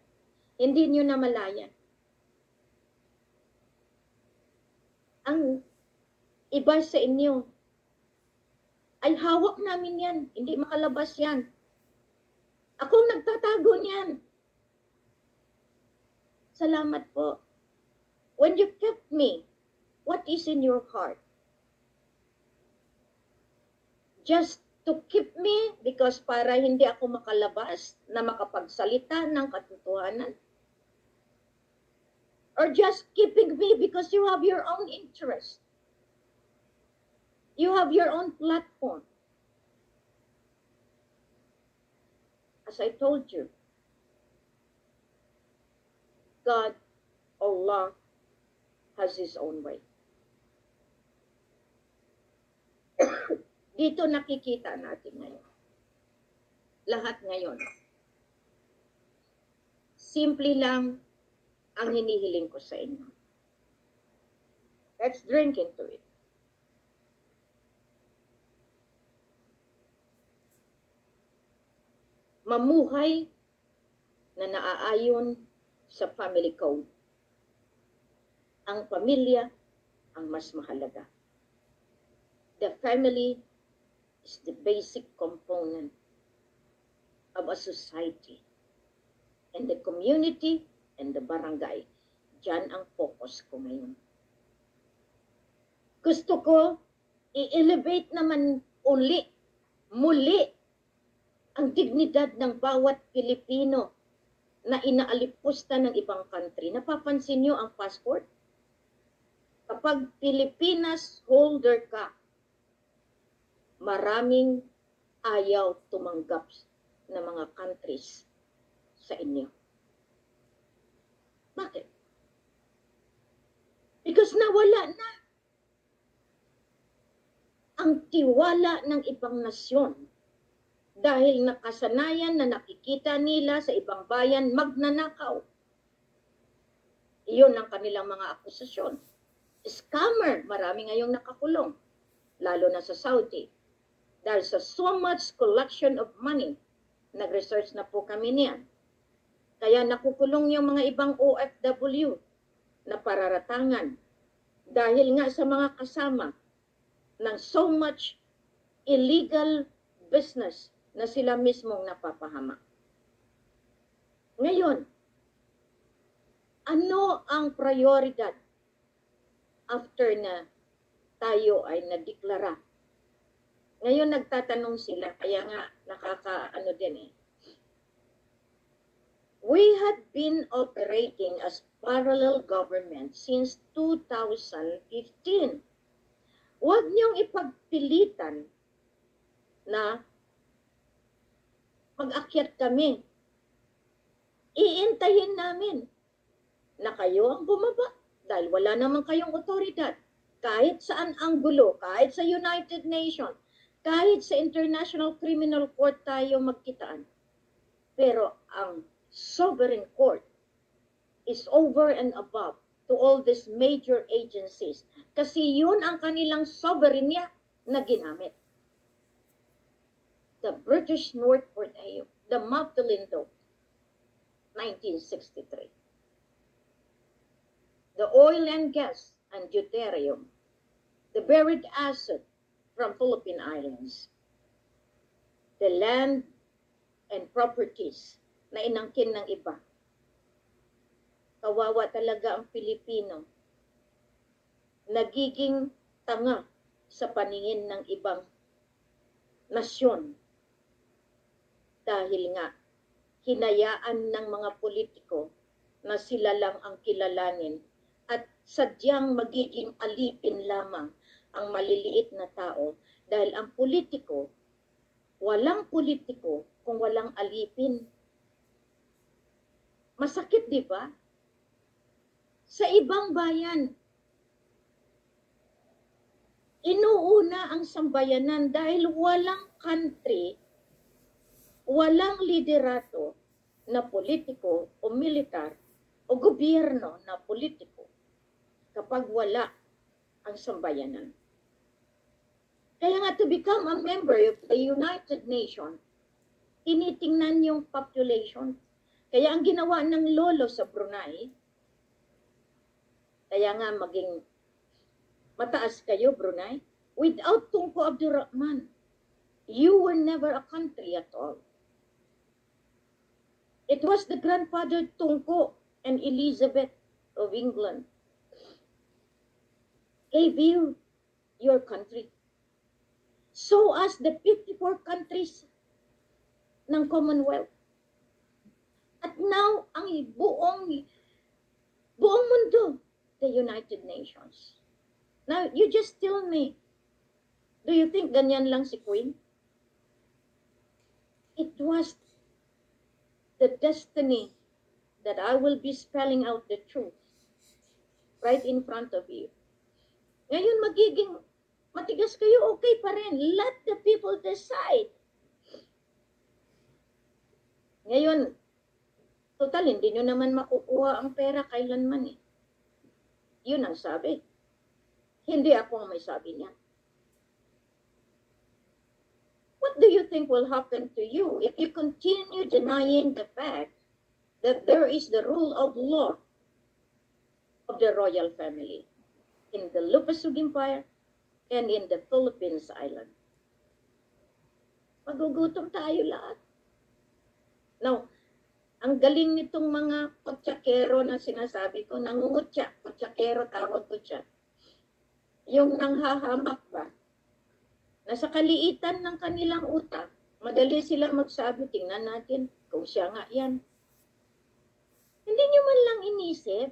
Hindi nyo namalayan. Ang iba sa inyo ay hawak namin yan. Hindi makalabas yan. Akong nagtatago niyan. Salamat po. When you kept me, what is in your heart? Just to keep me because para hindi ako makalabas na makapagsalita ng katotohanan? Or just keeping me because you have your own interest? You have your own platform. As I told you, God, Allah, has His own way. Dito nakikita natin ngayon. Lahat ngayon. Simple lang ang hinihiling ko sa inyo. Let's drink into it. Mamuhay na naaayon sa family code. Ang pamilya ang mas mahalaga. The family is the basic component of a society. And the community and the barangay, diyan ang focus ko ngayon. Gusto ko i-elevate naman muli, ang dignidad ng bawat Pilipino na inaalipusta ng ibang country. Napapansin niyo ang passport? Kapag Pilipinas holder ka, maraming ayaw tumanggap na mga countries sa inyo. Bakit? Because nawala na ang tiwala ng ibang nasyon dahil nakasanayan na nakikita nila sa ibang bayan magnanakaw. Iyon ang kanilang mga akusasyon. Scammer, marami ngayong nakakulong, lalo na sa Saudi. Dahil sa so much collection of money, nag-research na po kami niyan. Kaya nakukulong yung mga ibang OFW na pararatangan dahil nga sa mga kasama ng so much illegal business na sila mismong napapahamak. Ngayon, ano ang prioridad after na tayo ay nadeklara? Ngayon nagtatanong sila, kaya nga nakakaano din eh. We had been operating as parallel government since 2015. Huwag niyong ipagpilitan na mag-akyat kami. Iintayin namin na kayo ang bumaba dahil wala naman kayong otoridad. Kahit saan ang gulo, kahit sa United Nations, kahit sa International Criminal Court tayo magkitaan. Pero ang sovereign court is over and above to all these major agencies. Kasi yun ang kanilang sovereignty na ginamit. The British North Port, the Maftalindo, 1963. The oil and gas and deuterium, the buried asset from Philippine Islands, the land and properties na inangkin ng iba. Kawawa talaga ang Pilipino. Nagiging tanga sa paningin ng ibang nasyon. Dahil nga, hinayaan ng mga politiko na sila lang ang kilalanin at sadyang magiging alipin lamang ang maliliit na tao dahil ang politiko Walang politiko kung walang alipin. Masakit, di ba? Sa ibang bayan, inuuna ang sambayanan dahil walang country, walang liderato na politiko o militar o gobyerno na politiko kapag wala ang sambayanan. Kaya nga to become a member of the United Nations, tinitingnan yung population. Kaya ang ginawa ng lolo sa Brunei, kaya nga maging mataas kayo, Brunei, without Tunku Abdul Rahman, you were never a country at all. It was the grandfather Tunku and Elizabeth of England gave you your country. So as the 54 countries ng Commonwealth. At now, ang buong mundo, the United Nations. Now, you just tell me, do you think ganyan lang si Queen? It was the destiny that I will be spelling out the truth right in front of you. Ngayon, magiging matigas kayo, okay pa rin. Let the people decide. Ngayon, total, hindi nyo naman makukuha ang pera kailanman eh. Yun ang sabi. Hindi ako ang may sabi niya. What do you think will happen to you if you continue denying the fact that there is the rule of law of the royal family in the Lupasug Empire and in the Philippines Island? Magugutom tayo lahat. Now, ang galing nitong mga kutsakero na sinasabi ko, nangungutya, kutsakero tawag ko siya. Yung nanghahamak ba? Nasa kaliitan ng kanilang utak, madali silang magsabi, tingnan natin kung siya nga yan. Hindi nyo man lang inisip,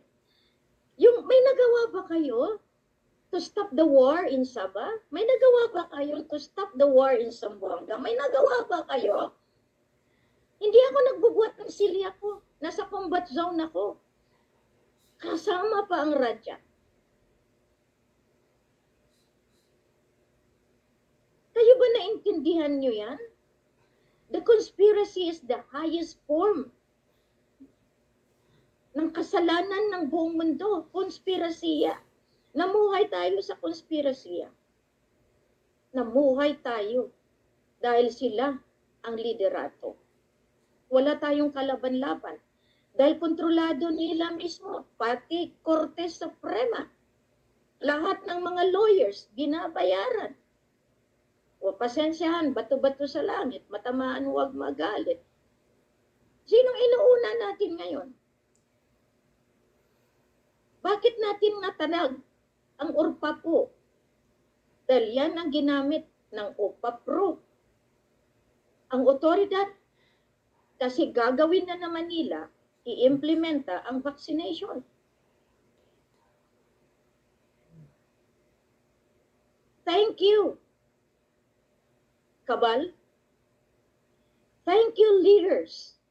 yung may nagawa ba kayo to stop the war in Sabah? May nagawa ba kayo to stop the war in Zamboanga? May nagawa ba kayo? Hindi ako nagbubuhat ng silya ko. Nasa combat zone ako. Kasama pa ang radya. Kayo ba naintindihan nyo yan? The conspiracy is the highest form ng kasalanan ng buong mundo. Konspirasiya. Namuhay tayo sa konspirasiya. Namuhay tayo dahil sila ang liderato. Wala tayong kalaban-laban. Dahil kontrolado nila mismo, pati Korte Suprema. Lahat ng mga lawyers, binabayaran. O pasensyahan, bato-bato sa langit, matamaan huwag magalit. Sinong inuuna natin ngayon? Bakit natin natanag ang URPAPO? Dahil yan ang ginamit ng UPAPRO. Ang otoridad, kasi gagawin na naman nila, i-implementa ang vaccination. Thank you, Kabal. Thank you, leaders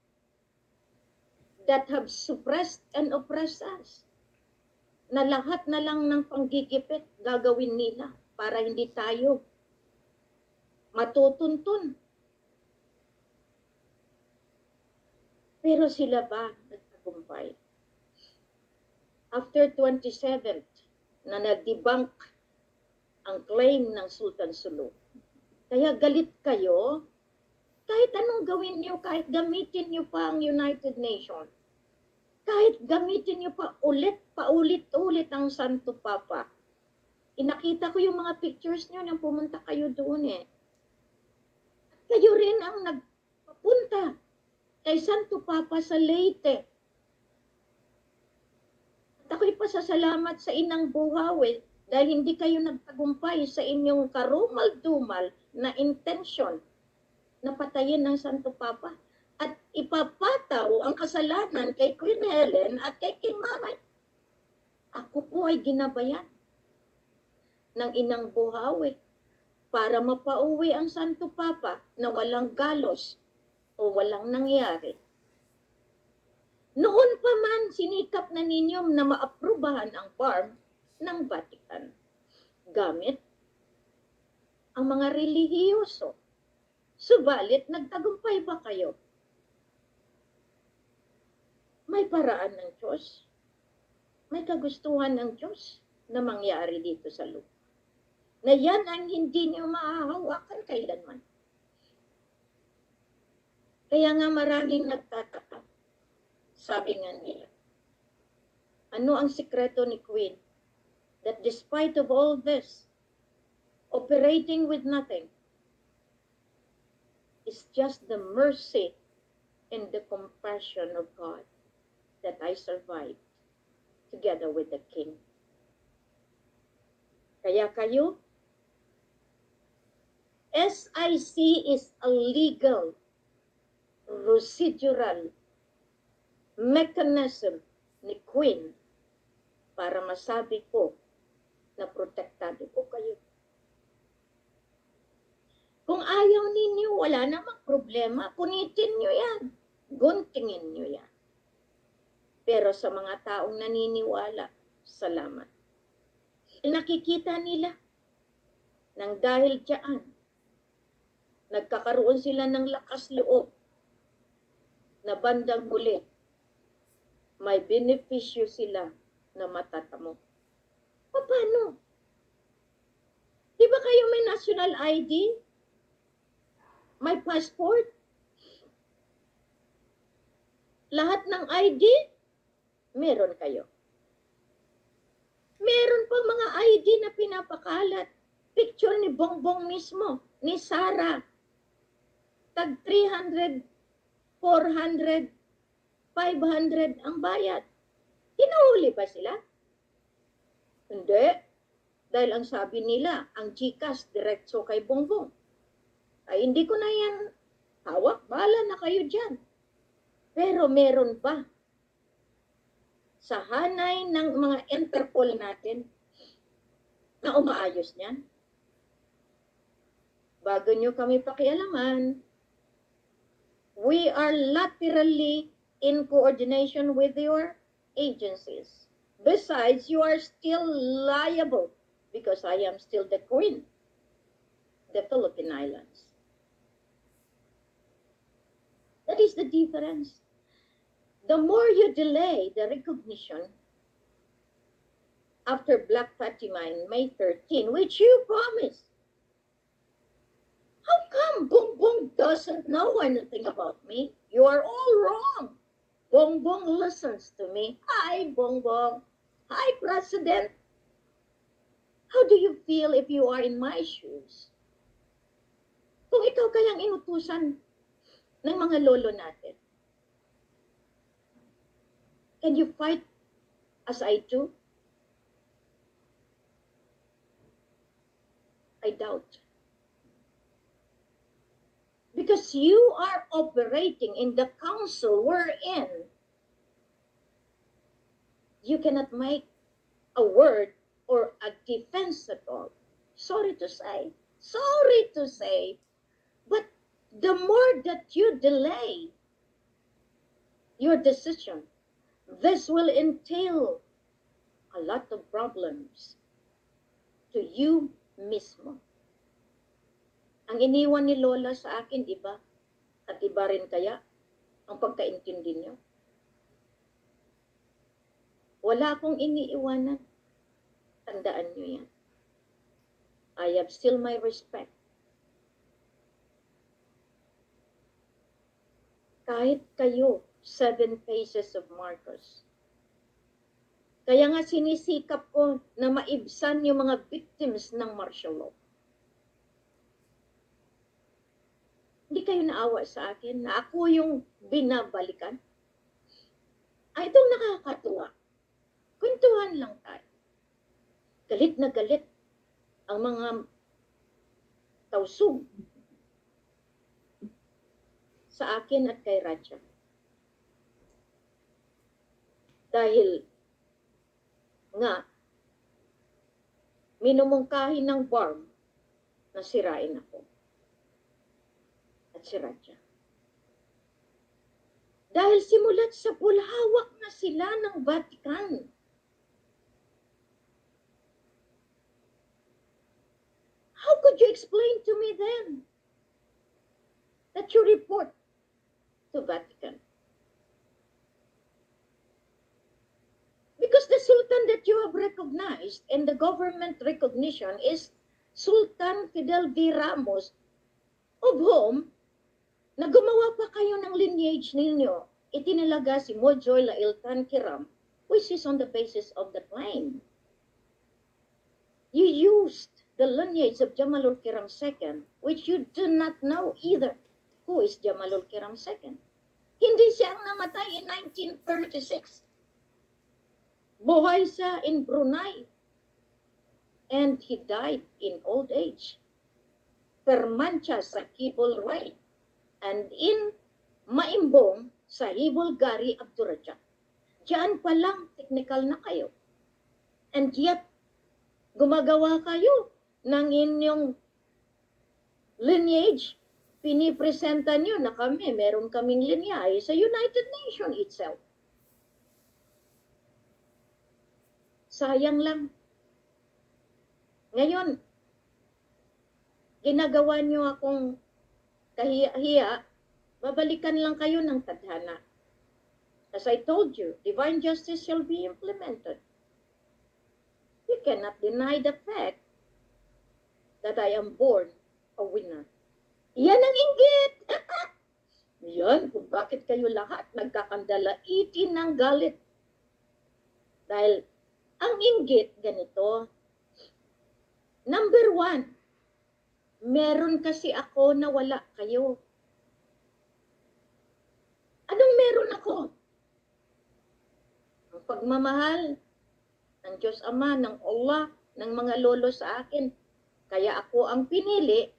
that have suppressed and oppressed us. Na lahat na lang ng panggigipit gagawin nila para hindi tayo matutuntun. Pero sila ba nagtagumpay? After 27th na nag-debunk ang claim ng Sultan Sulu. Kaya galit kayo, kahit anong gawin nyo, kahit gamitin nyo pa ang United Nations, kahit gamitin nyo pa paulit-ulit ang Santo Papa. Inakita ko yung mga pictures nyo nang pumunta kayo doon eh. Kayo rin ang nagpapunta kay Santo Papa sa Leyte. At ako'y pasasalamat sa Inang Buhawi dahil hindi kayo nagtagumpay sa inyong karumal-dumal na intensyon na patayin ng Santo Papa at ipapataw ang kasalanan kay Queen Helen at kay King Mamay. Ako po ay ginabayan ng Inang Buhawi para mapauwi ang Santo Papa na walang galos o walang nangyari. Noon pa man, sinikap na ninyo na maaprubahan ang farm ng Vatican gamit ang mga relihiyoso. Subalit, nagtagumpay ba kayo? May paraan ng Diyos. May kagustuhan ng Diyos na mangyari dito sa lupa. Na yan ang hindi niyo mahahawakan kailanman. Kaya nga maraming nagtataka. Sabi nga nila, ano ang sikreto ni Queen? That despite of all this, operating with nothing, is just the mercy and the compassion of God that I survived together with the King. Kaya kayo, SIC is a legal, procedural mechanism ni Queen para masabi ko na protektado ko kayo. Kung ayaw ninyo, wala namang problema. Punitin nyo yan. Guntingin nyo yan. Pero sa mga taong naniniwala, salamat. Nakikita nila nang dahil diyan, nagkakaroon sila ng lakas loob na bandang huli, may benepisyo sila na matatamo. Paano? Di ba kayo may national ID? May passport? Lahat ng ID, meron kayo. Meron pang mga ID na pinapakalat. Picture ni Bongbong mismo, ni Sara. Tag 300, 400, 500 ang bayad. Hinuhuli ba sila? Hindi. Dahil ang sabi nila, ang GCash diretso kay Bongbong. Ay hindi ko na yan hawak. Bahala na kayo dyan. Pero meron ba sa hanay ng mga Interpol natin na umaayos niyan? Bago nyo kami pakialaman, we are laterally in coordination with your agencies. Besides, you are still liable because I am still the Queen, the Philippine Islands. That is the difference. The more you delay the recognition after Black Fatima in May 13, which you promised, how come Bongbong doesn't know anything about me? You are all wrong. Bongbong listens to me. Hi, Bongbong. Hi, President. How do you feel if you are in my shoes? Kung ikaw kayang inutusan ng mga lolo natin, can you fight as I do? I doubt. Because you are operating in the council we're in. You cannot make a word or a defense at all. Sorry to say. Sorry to say. But the more that you delay your decision, this will entail a lot of problems to you mismo. Ang iniwan ni Lola sa akin, iba. At iba rin kaya ang pagkaintindi niyo. Wala akong iniiwanan. Tandaan niyo yan. I have still my respect. Kahit kayo, 7 phases of Marcos. Kaya nga sinisikap ko na maibsan yung mga victims ng martial law. Hindi kayo naawa sa akin na ako yung binabalikan? Ay, itong nakakatuwa. Kwentuhan lang tayo. Galit na galit ang mga tausug sa akin at kay Raja. Dahil nga, minumungkahi ng BARM na sirain ako at si Raja. Dahil simulat sa hawak na sila ng Vatican. How could you explain to me then that you report to Vatican? Because the Sultan that you have recognized and the government recognition is Sultan Fidel V. Ramos, of whom na gumawa pa kayo ng lineage ninyo, itinalaga si Mojoy Lailtan Kiram, which is on the basis of the claim. You used the lineage of Jamalul Kiram II, which you do not know either. Who is Jamalul Kiram II? Hindi siya ang namatay in 1936. Buhay siya in Brunei. And he died in old age. Permancha sa Kibul Ray. And in Maimbong sa Hibul Gari Abdurrahman. Diyan pa lang technical na kayo. And yet, gumagawa kayo ng inyong lineage. Pinipresenta nyo na meron kaming linyay sa United Nations itself. Sayang lang. Ngayon, ginagawa nyo akong kahiya, babalikan lang kayo ng tadhana. As I told you, divine justice shall be implemented. You cannot deny the fact that I am born a winner. Yan ang inggit! Yan, kung bakit kayo lahat nagkakandalaitin ng galit. Dahil ang inggit ganito, number 1, meron kasi ako na wala kayo. Anong meron ako? Ang pagmamahal ng Diyos Ama, ng Allah, ng mga lolo sa akin. Kaya ako ang pinili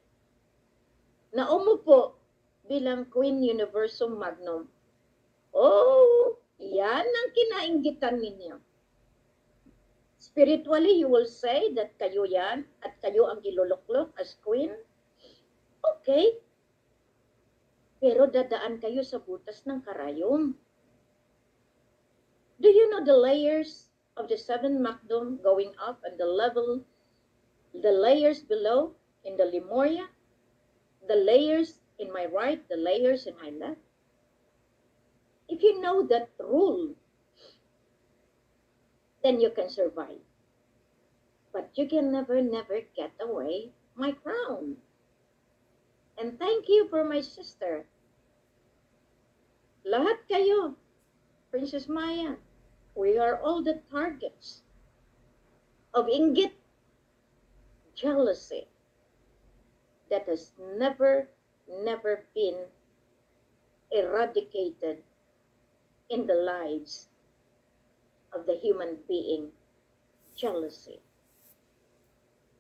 na umupo bilang Queen Universum Magnum. Oh, yan ang kinainggitan ninyo. Spiritually, you will say that kayo yan at kayo ang iluluklok as queen. Okay. Pero dadaan kayo sa butas ng karayom. Do you know the layers of the 7 Makdum going up and the layers below in the Lemuria? The layers in my right, the layers in my left? If you know that rule, then you can survive. But you can never get away my crown. And thank you for my sister. Lahat kayo, Princess Maya, we are all the targets of inggit, jealousy, that has never been eradicated in the lives of the human being. Jealousy.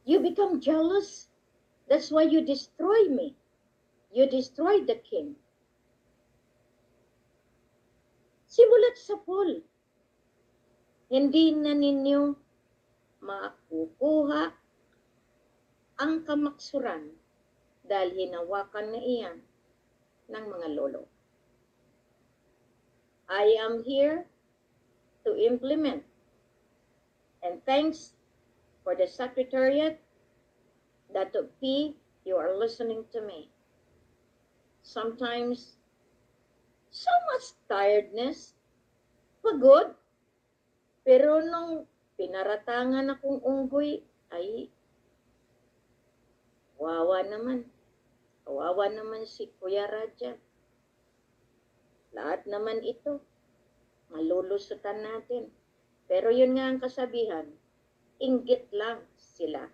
You become jealous. That's why you destroy me. You destroy the king. Simulat sa pool. Hindi na ninyo makukuha ang kamaksuran dahil hinawakan na iyan ng mga lolo. I am here to implement. And thanks for the Secretariat, Dato P, you are listening to me. Sometimes, so much tiredness, pagod, pero nung pinaratangan akong unggoy, ay, kawawa naman si Kuya Raja. Lahat naman ito, malulusutan natin. Pero yun nga ang kasabihan, inggit lang sila.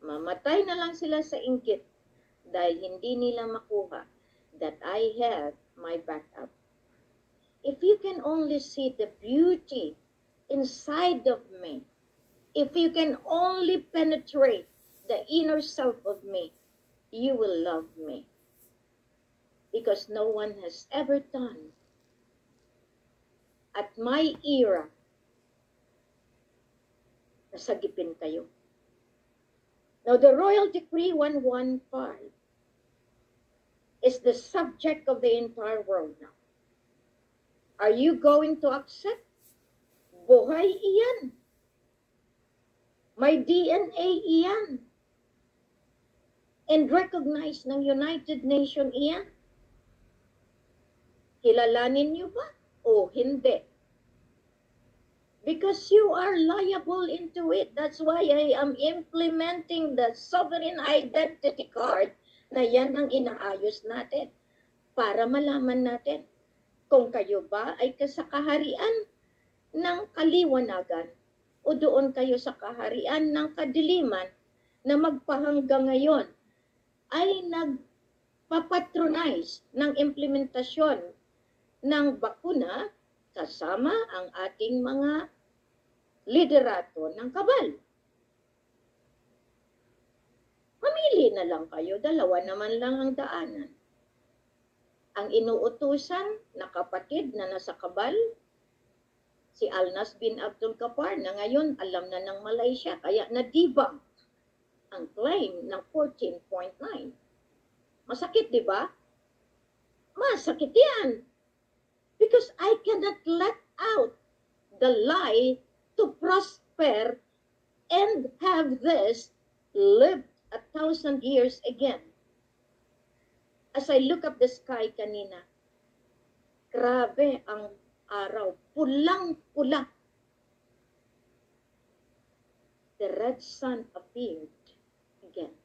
Mamatay na lang sila sa inggit dahil hindi nila makuha that I have my backup. If you can only see the beauty inside of me, if you can only penetrate the inner self of me, you will love me. Because no one has ever done. At my era, nasagipin kayo. Now, the Royal Decree 115 is the subject of the entire world now. Are you going to accept? Buhay iyan. May DNA iyan. And recognize ng United Nations iyan. Kilalanin niyo ba o hindi? Because you are liable into it. That's why I am implementing the sovereign identity card na yan ang inaayos natin para malaman natin kung kayo ba ay sa kaharian ng kaliwanagan o doon kayo sa kaharian ng kadiliman na magpahanggang ngayon ay nagpapatronize ng implementasyon ng bakuna kasama ang ating mga liderato ng kabal. Mamili na lang kayo, dalawa naman lang ang daanan. Ang inuutusan na kapatid na nasa kabal, si Alnas bin Abdul Ghaffar na ngayon alam na ng Malaysia, kaya na-debunk ang claim ng 14.9. Masakit, di ba? Masakit yan. Because I cannot let out the lie to prosper and have this lived 1,000 years again. As I look up the sky kanina, grabe ang araw, pulang-pula. The red sun appeared again.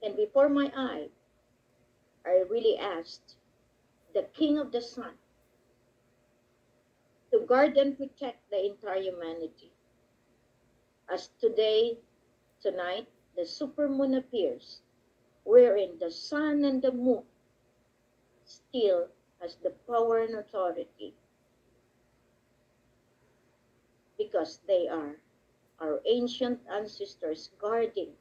And before my eye, I really asked the King of the Sun to guard and protect the entire humanity. As today, tonight, the supermoon appears, wherein the sun and the moon still has the power and authority because they are our ancient ancestors guarding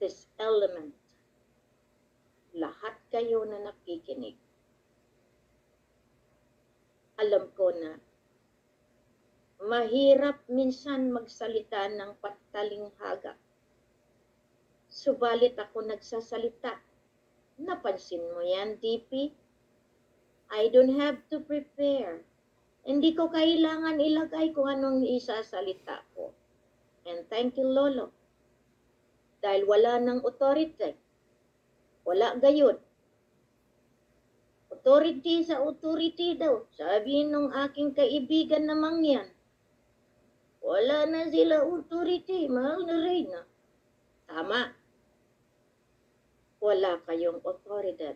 this element. Lahat kayo na nakikinig, alam ko na mahirap minsan magsalita ng patalinghaga. Subalit ako nagsasalita. Napansin mo yan, DP? I don't have to prepare. Hindi ko kailangan ilagay kung anong isasalita ko. And thank you, Lolo. Dahil wala ng authority. Wala gayon. Authority sa authority daw. Sabi nung aking kaibigan namang yan. Wala na sila authority, mahal na Reyna. Tama. Wala kayong authority.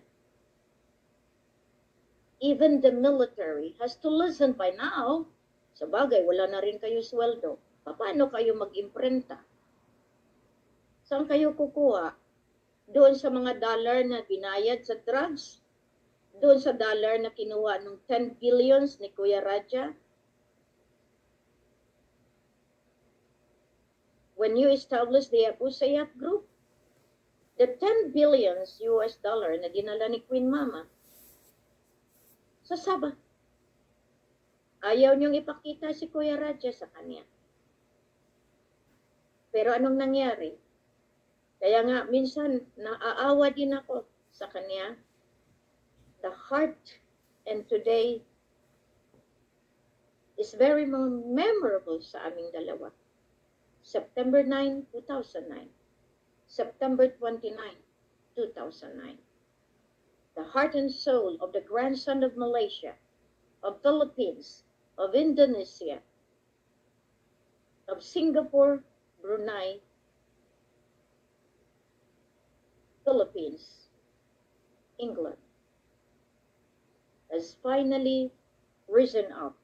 Even the military has to listen by now. Sa bagay, wala na rin kayo sweldo. Paano kayo mag-imprenta? Saan kayo kukuha? Doon sa mga dollar na binayad sa drugs? Doon sa dollar na kinuha ng 10 billions ni Kuya Raja? When you establish the Abu Sayyaf Group, the 10 billions US dollar na dinala ni Queen Mama, sa Sabah. Ayaw niyong ipakita si Kuya Raja sa kanya. Pero anong nangyari? Kaya nga, minsan, naaawa din ako sa kanya. The heart, and today, is very memorable sa aming dalawa. September 9, 2009. September 29, 2009. The heart and soul of the grandson of Malaysia, of Philippines, of Indonesia, of Singapore, Brunei, Philippines, England, has finally risen up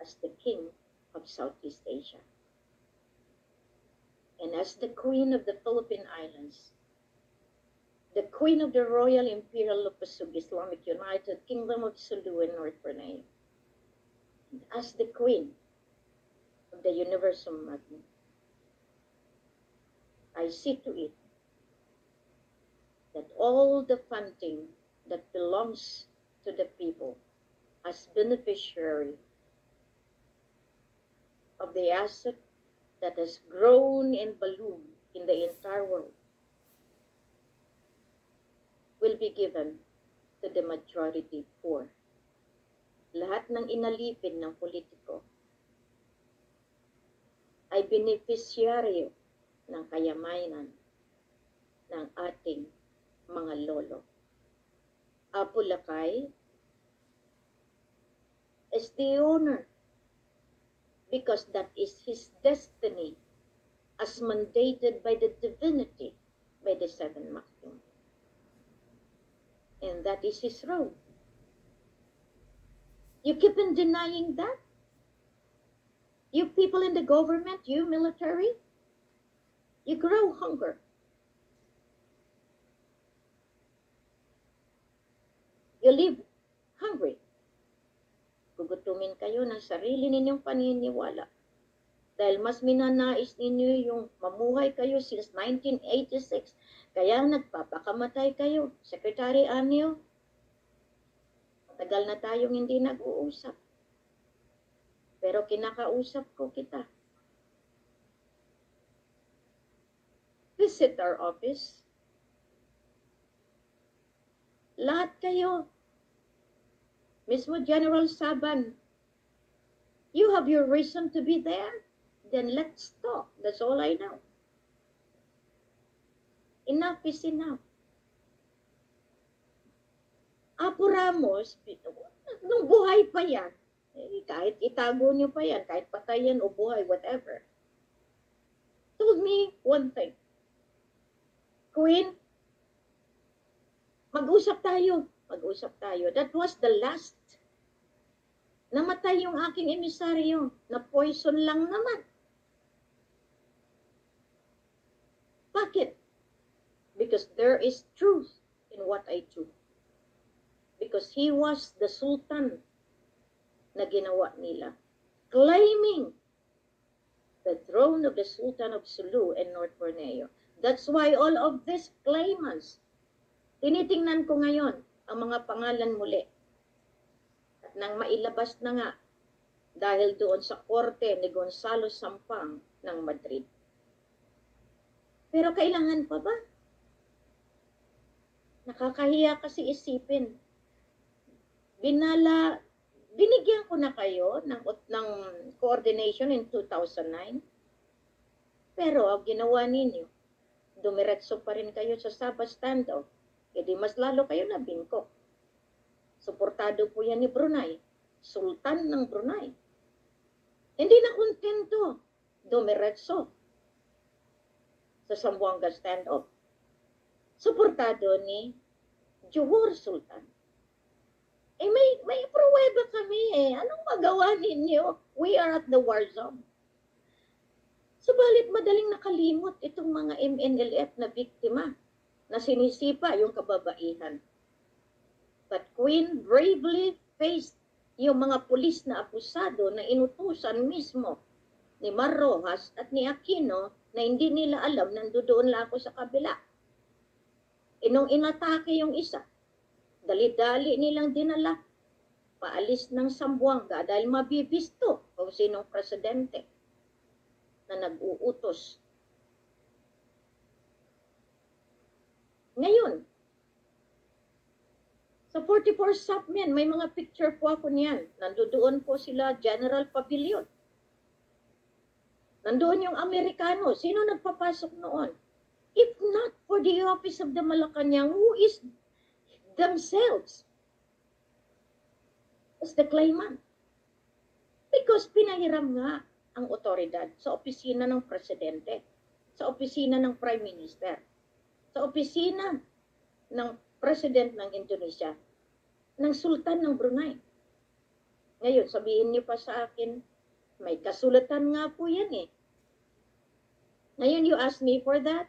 as the king of Southeast Asia. And as the queen of the Philippine Islands, the queen of the Royal Imperial Lupasug Islamic United Kingdom of Sulu and North Brunei, and as the queen of the Universal Magna, I see to it that all the funding that belongs to the people as beneficiary of the asset that has grown and ballooned in the entire world will be given to the majority poor. Lahat ng inalipin ng politiko ay beneficiaryo ng kayamanan ng ating mga lolo. Apo Lakay is the owner because that is his destiny as mandated by the divinity, by the seven Maktum. And that is his road. You keep on denying that? You people in the government, you military, you grow hunger. You live hungry. Gugutumin kayo ng sarili ninyong paniniwala. Dahil mas minanais ninyo yung mamuhay kayo since 1986. Kaya nagpapakamatay kayo. Secretary Anio, matagal na tayong hindi nag-uusap. Pero kinakausap ko kita. Visit our office. Lahat kayo. Mismo General Saban, you have your reason to be there? Then let's talk. That's all I know. Enough is enough. Apo Ramos, nung buhay pa yan, kahit itago niyo pa yan, kahit patayan o buhay, whatever, told me one thing. Queen, mag-usap tayo. Mag-usap tayo. That was the last. Namatay yung aking emisaryo na poison lang naman. Bakit? Because there is truth in what I do. Because he was the Sultan na ginawa nila. Claiming the throne of the Sultan of Sulu and North Borneo. That's why all of these claimants, tinitingnan ko ngayon, ang mga pangalan muli. At nang mailabas na nga dahil doon sa korte ni Gonzalo Sampang ng Madrid. Pero kailangan pa ba? Nakakahiya kasi isipin. Binigyan ko na kayo ng coordination in 2009. Pero ang ginawa ninyo, dumiretso pa rin kayo sa Sabah standoff. E di mas lalo kayo na bingko. Suportado po yan ni Brunei. Sultan ng Brunei. Hindi na kontento. Dumiretso sa Zamboanga standoff. Suportado ni Johor Sultan. Eh may pruweba kami eh. Anong magawa ninyo? We are at the war zone. Subalit madaling nakalimot itong mga MNLF na biktima na sinisipa yung kababaihan. But Queen bravely faced yung mga pulis na akusado na inutusan mismo ni Mar Rojas at ni Aquino na hindi nila alam nandoon lang ako sa kabila. Nung inatake yung isa, dali-dali nilang dinala paalis ng Zamboanga dahil mabibisto kung sinong presidente na nag-uutos. Ngayon, sa 44 Sapmen, may mga picture po ako niyan. Nandoon po sila, General Pavilion. Nandoon yung Amerikano. Sino nagpapasok noon? If not for the office of the Malacanang, who is themselves as the claimant? Because pinahiram nga ang otoridad sa opisina ng presidente, sa opisina ng prime minister, sa opisina ng president ng Indonesia, ng sultan ng Brunei. Ngayon, sabihin niyo pa sa akin, may kasulatan nga po yan eh. Ngayon, you ask me for that?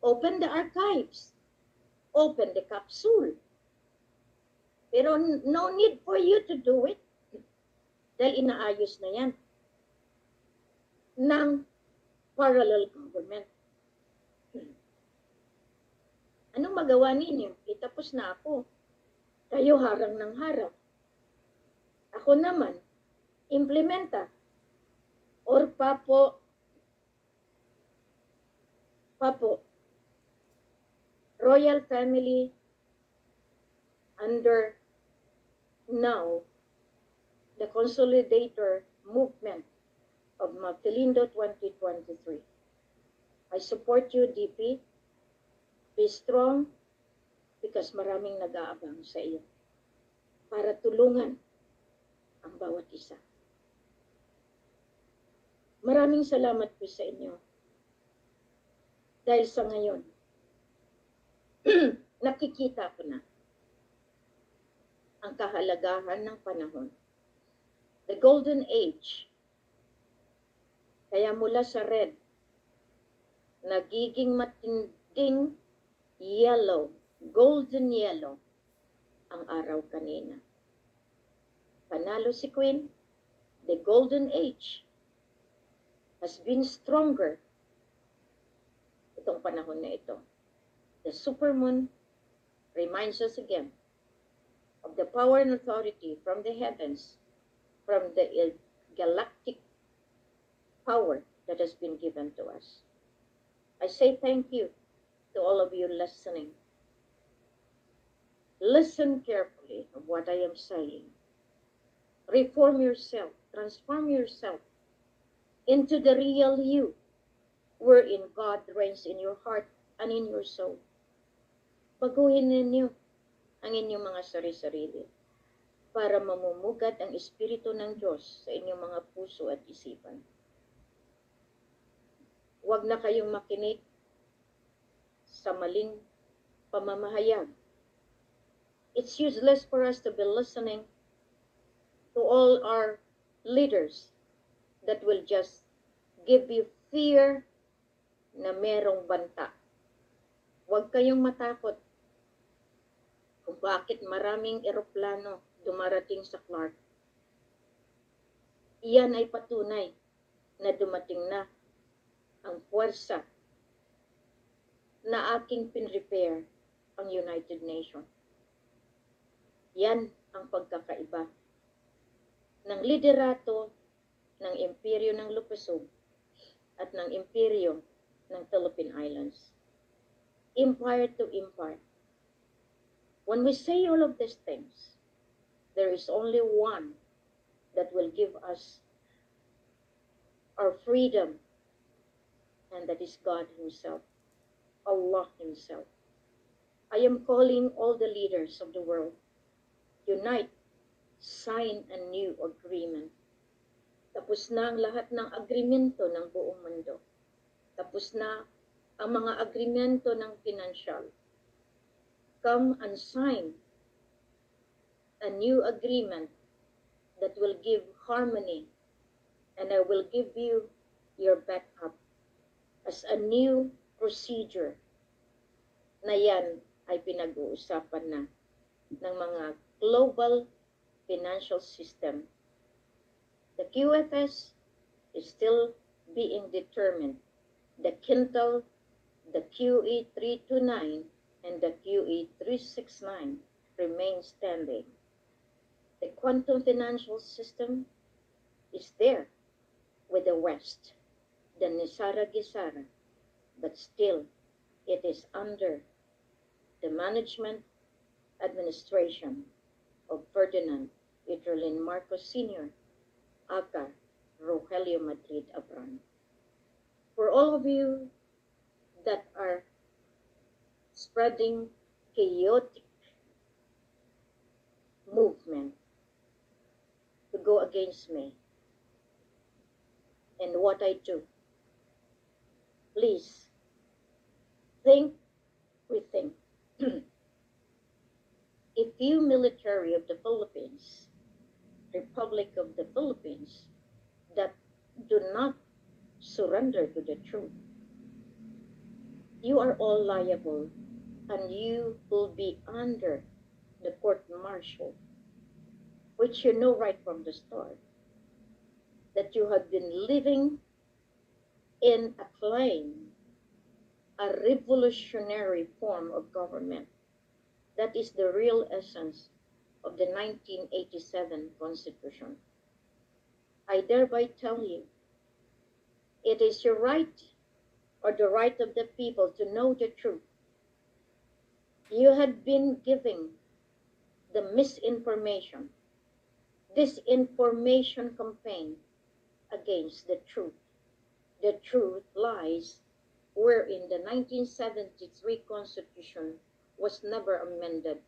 Open the archives. Open the capsule. Pero no need for you to do it. Dahil inaayos na yan ng parallel government. Anong magawa ninyo? Itapos na ako. Kayo harang ng harang. Ako naman, implementa. Or papo Papo, royal family under now the consolidator movement of Magdaleno 2023. I support you, DP. Be strong because maraming nag-aabang sa iyo para tulungan ang bawat isa. Maraming salamat po sa inyo. Dahil sa ngayon, nakikita ko na ang kahalagahan ng panahon. The Golden Age. Kaya mula sa red, nagiging matinding yellow, golden yellow, ang araw kanina. Panalo si Queen. The Golden Age has been stronger itong panahon na ito. The supermoon reminds us again of the power and authority from the heavens, from the galactic power that has been given to us. I say thank you to all of you listening. Listen carefully of what I am saying. Reform yourself, transform yourself into the real you, wherein God reigns in your heart and in your soul. Baguhin ninyo ang inyong mga sarili-sarili para mamumugad ang Espiritu ng Diyos sa inyong mga puso at isipan. Huwag na kayong makinig sa maling pamamahayag. It's useless for us to be listening to all our leaders that will just give you fear na merong banta. Huwag kayong matakot kung bakit maraming eroplano dumarating sa Clark. Iyan ay patunay na dumating na ang puwersa na aking pinrepair ang United Nations. Yan ang pagkakaiba ng liderato ng imperyo ng Lupasog at ng imperyo ng Philippine Islands. Empire to empire. When we say all of these things, there is only one that will give us our freedom, and that is God Himself, Allah Himself. I am calling all the leaders of the world, unite, sign a new agreement. Tapos na ang lahat ng agreemento ng buong mundo. Tapos na ang mga agreemento ng financial. Come and sign a new agreement that will give harmony, and I will give you your backup as a new procedure na yan ay pinag-uusapan na ng mga global financial system. The QFS is still being determined. The Quintal, the QE 329, and the QE 369 remain standing. The quantum financial system is there with the West, the Nisara Gisara, but still it is under the management administration of Ferdinand Itrolin Marcos Sr., aka Rogelio Madrid Abran. For all of you that are spreading chaotic movement to go against me and what I do, please rethink. If you military of the Philippines, Republic of the Philippines, that do not surrender to the truth, you are all liable and you will be under the court-martial, which you know right from the start, that you have been living in a claim, a revolutionary form of government. That is the real essence of the 1987 Constitution. I thereby tell you, it is your right or the right of the people to know the truth. You had been giving the misinformation, disinformation campaign against the truth. The truth lies wherein the 1973 Constitution was never amended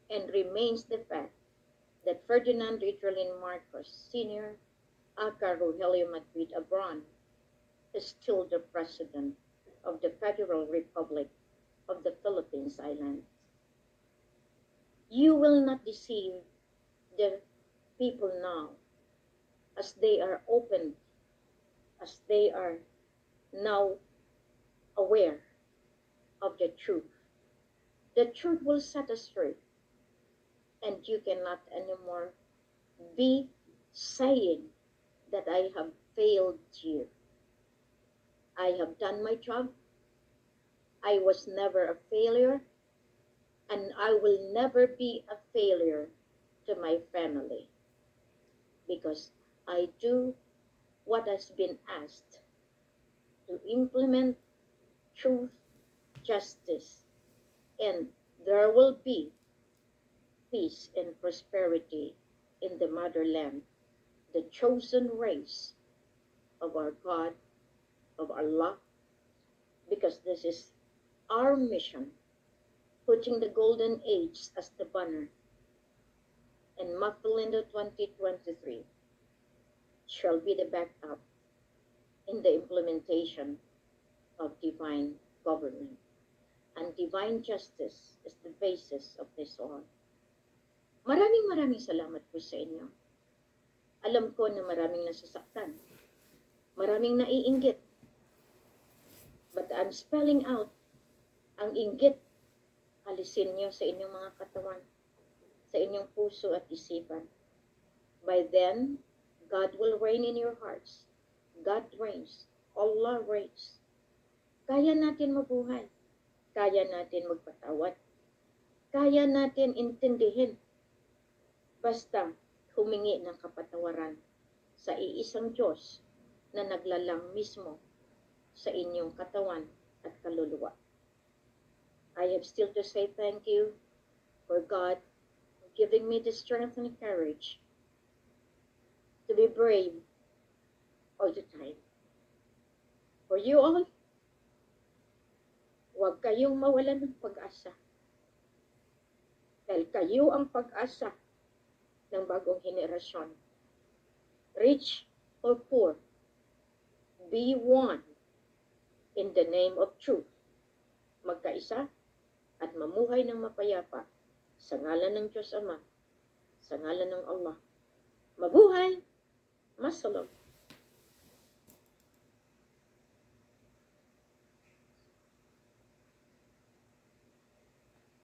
and remains the fact that Ferdinand Ridrolin Marcos Sr., aka Rogelio Madrid Abron, is still the President of the Federal Republic of the Philippines Islands. You will not deceive the people now, as they are open, as they are now aware of the truth. The truth will set us free, and you cannot anymore be saying that I have failed you. I have done my job. I was never a failure, and I will never be a failure to my family, because I do what has been asked to implement truth, justice, and there will be peace and prosperity in the motherland, the chosen race of our God, of Allah, because this is our mission, putting the golden age as the banner. And Magdalena 2023 shall be the backup in the implementation of divine government. And divine justice is the basis of this all. Maraming salamat po sa inyo. Alam ko na maraming nasasaktan, maraming naiinggit. But I'm spelling out ang inggit. Alisin nyo sa inyong mga katawan, sa inyong puso at isipan. By then, God will reign in your hearts. God reigns. Allah reigns. Kaya natin mabuhay. Kaya natin magpatawad. Kaya natin intindihin. Basta humingi ng kapatawaran sa iisang Diyos na naglalang mismo sa inyong katawan at kaluluwa. I have still to say thank you for God giving me the strength and courage to be brave all the time. For you all, huwag kayong mawalan ng pag-asa. Dahil kayo ang pag-asa ng bagong henerasyon. Rich or poor, be one in the name of truth. Magkaisa at mamuhay ng mapayapa sa ngalan ng Diyos Ama, sa ngalan ng Allah. Mabuhay! Masalam!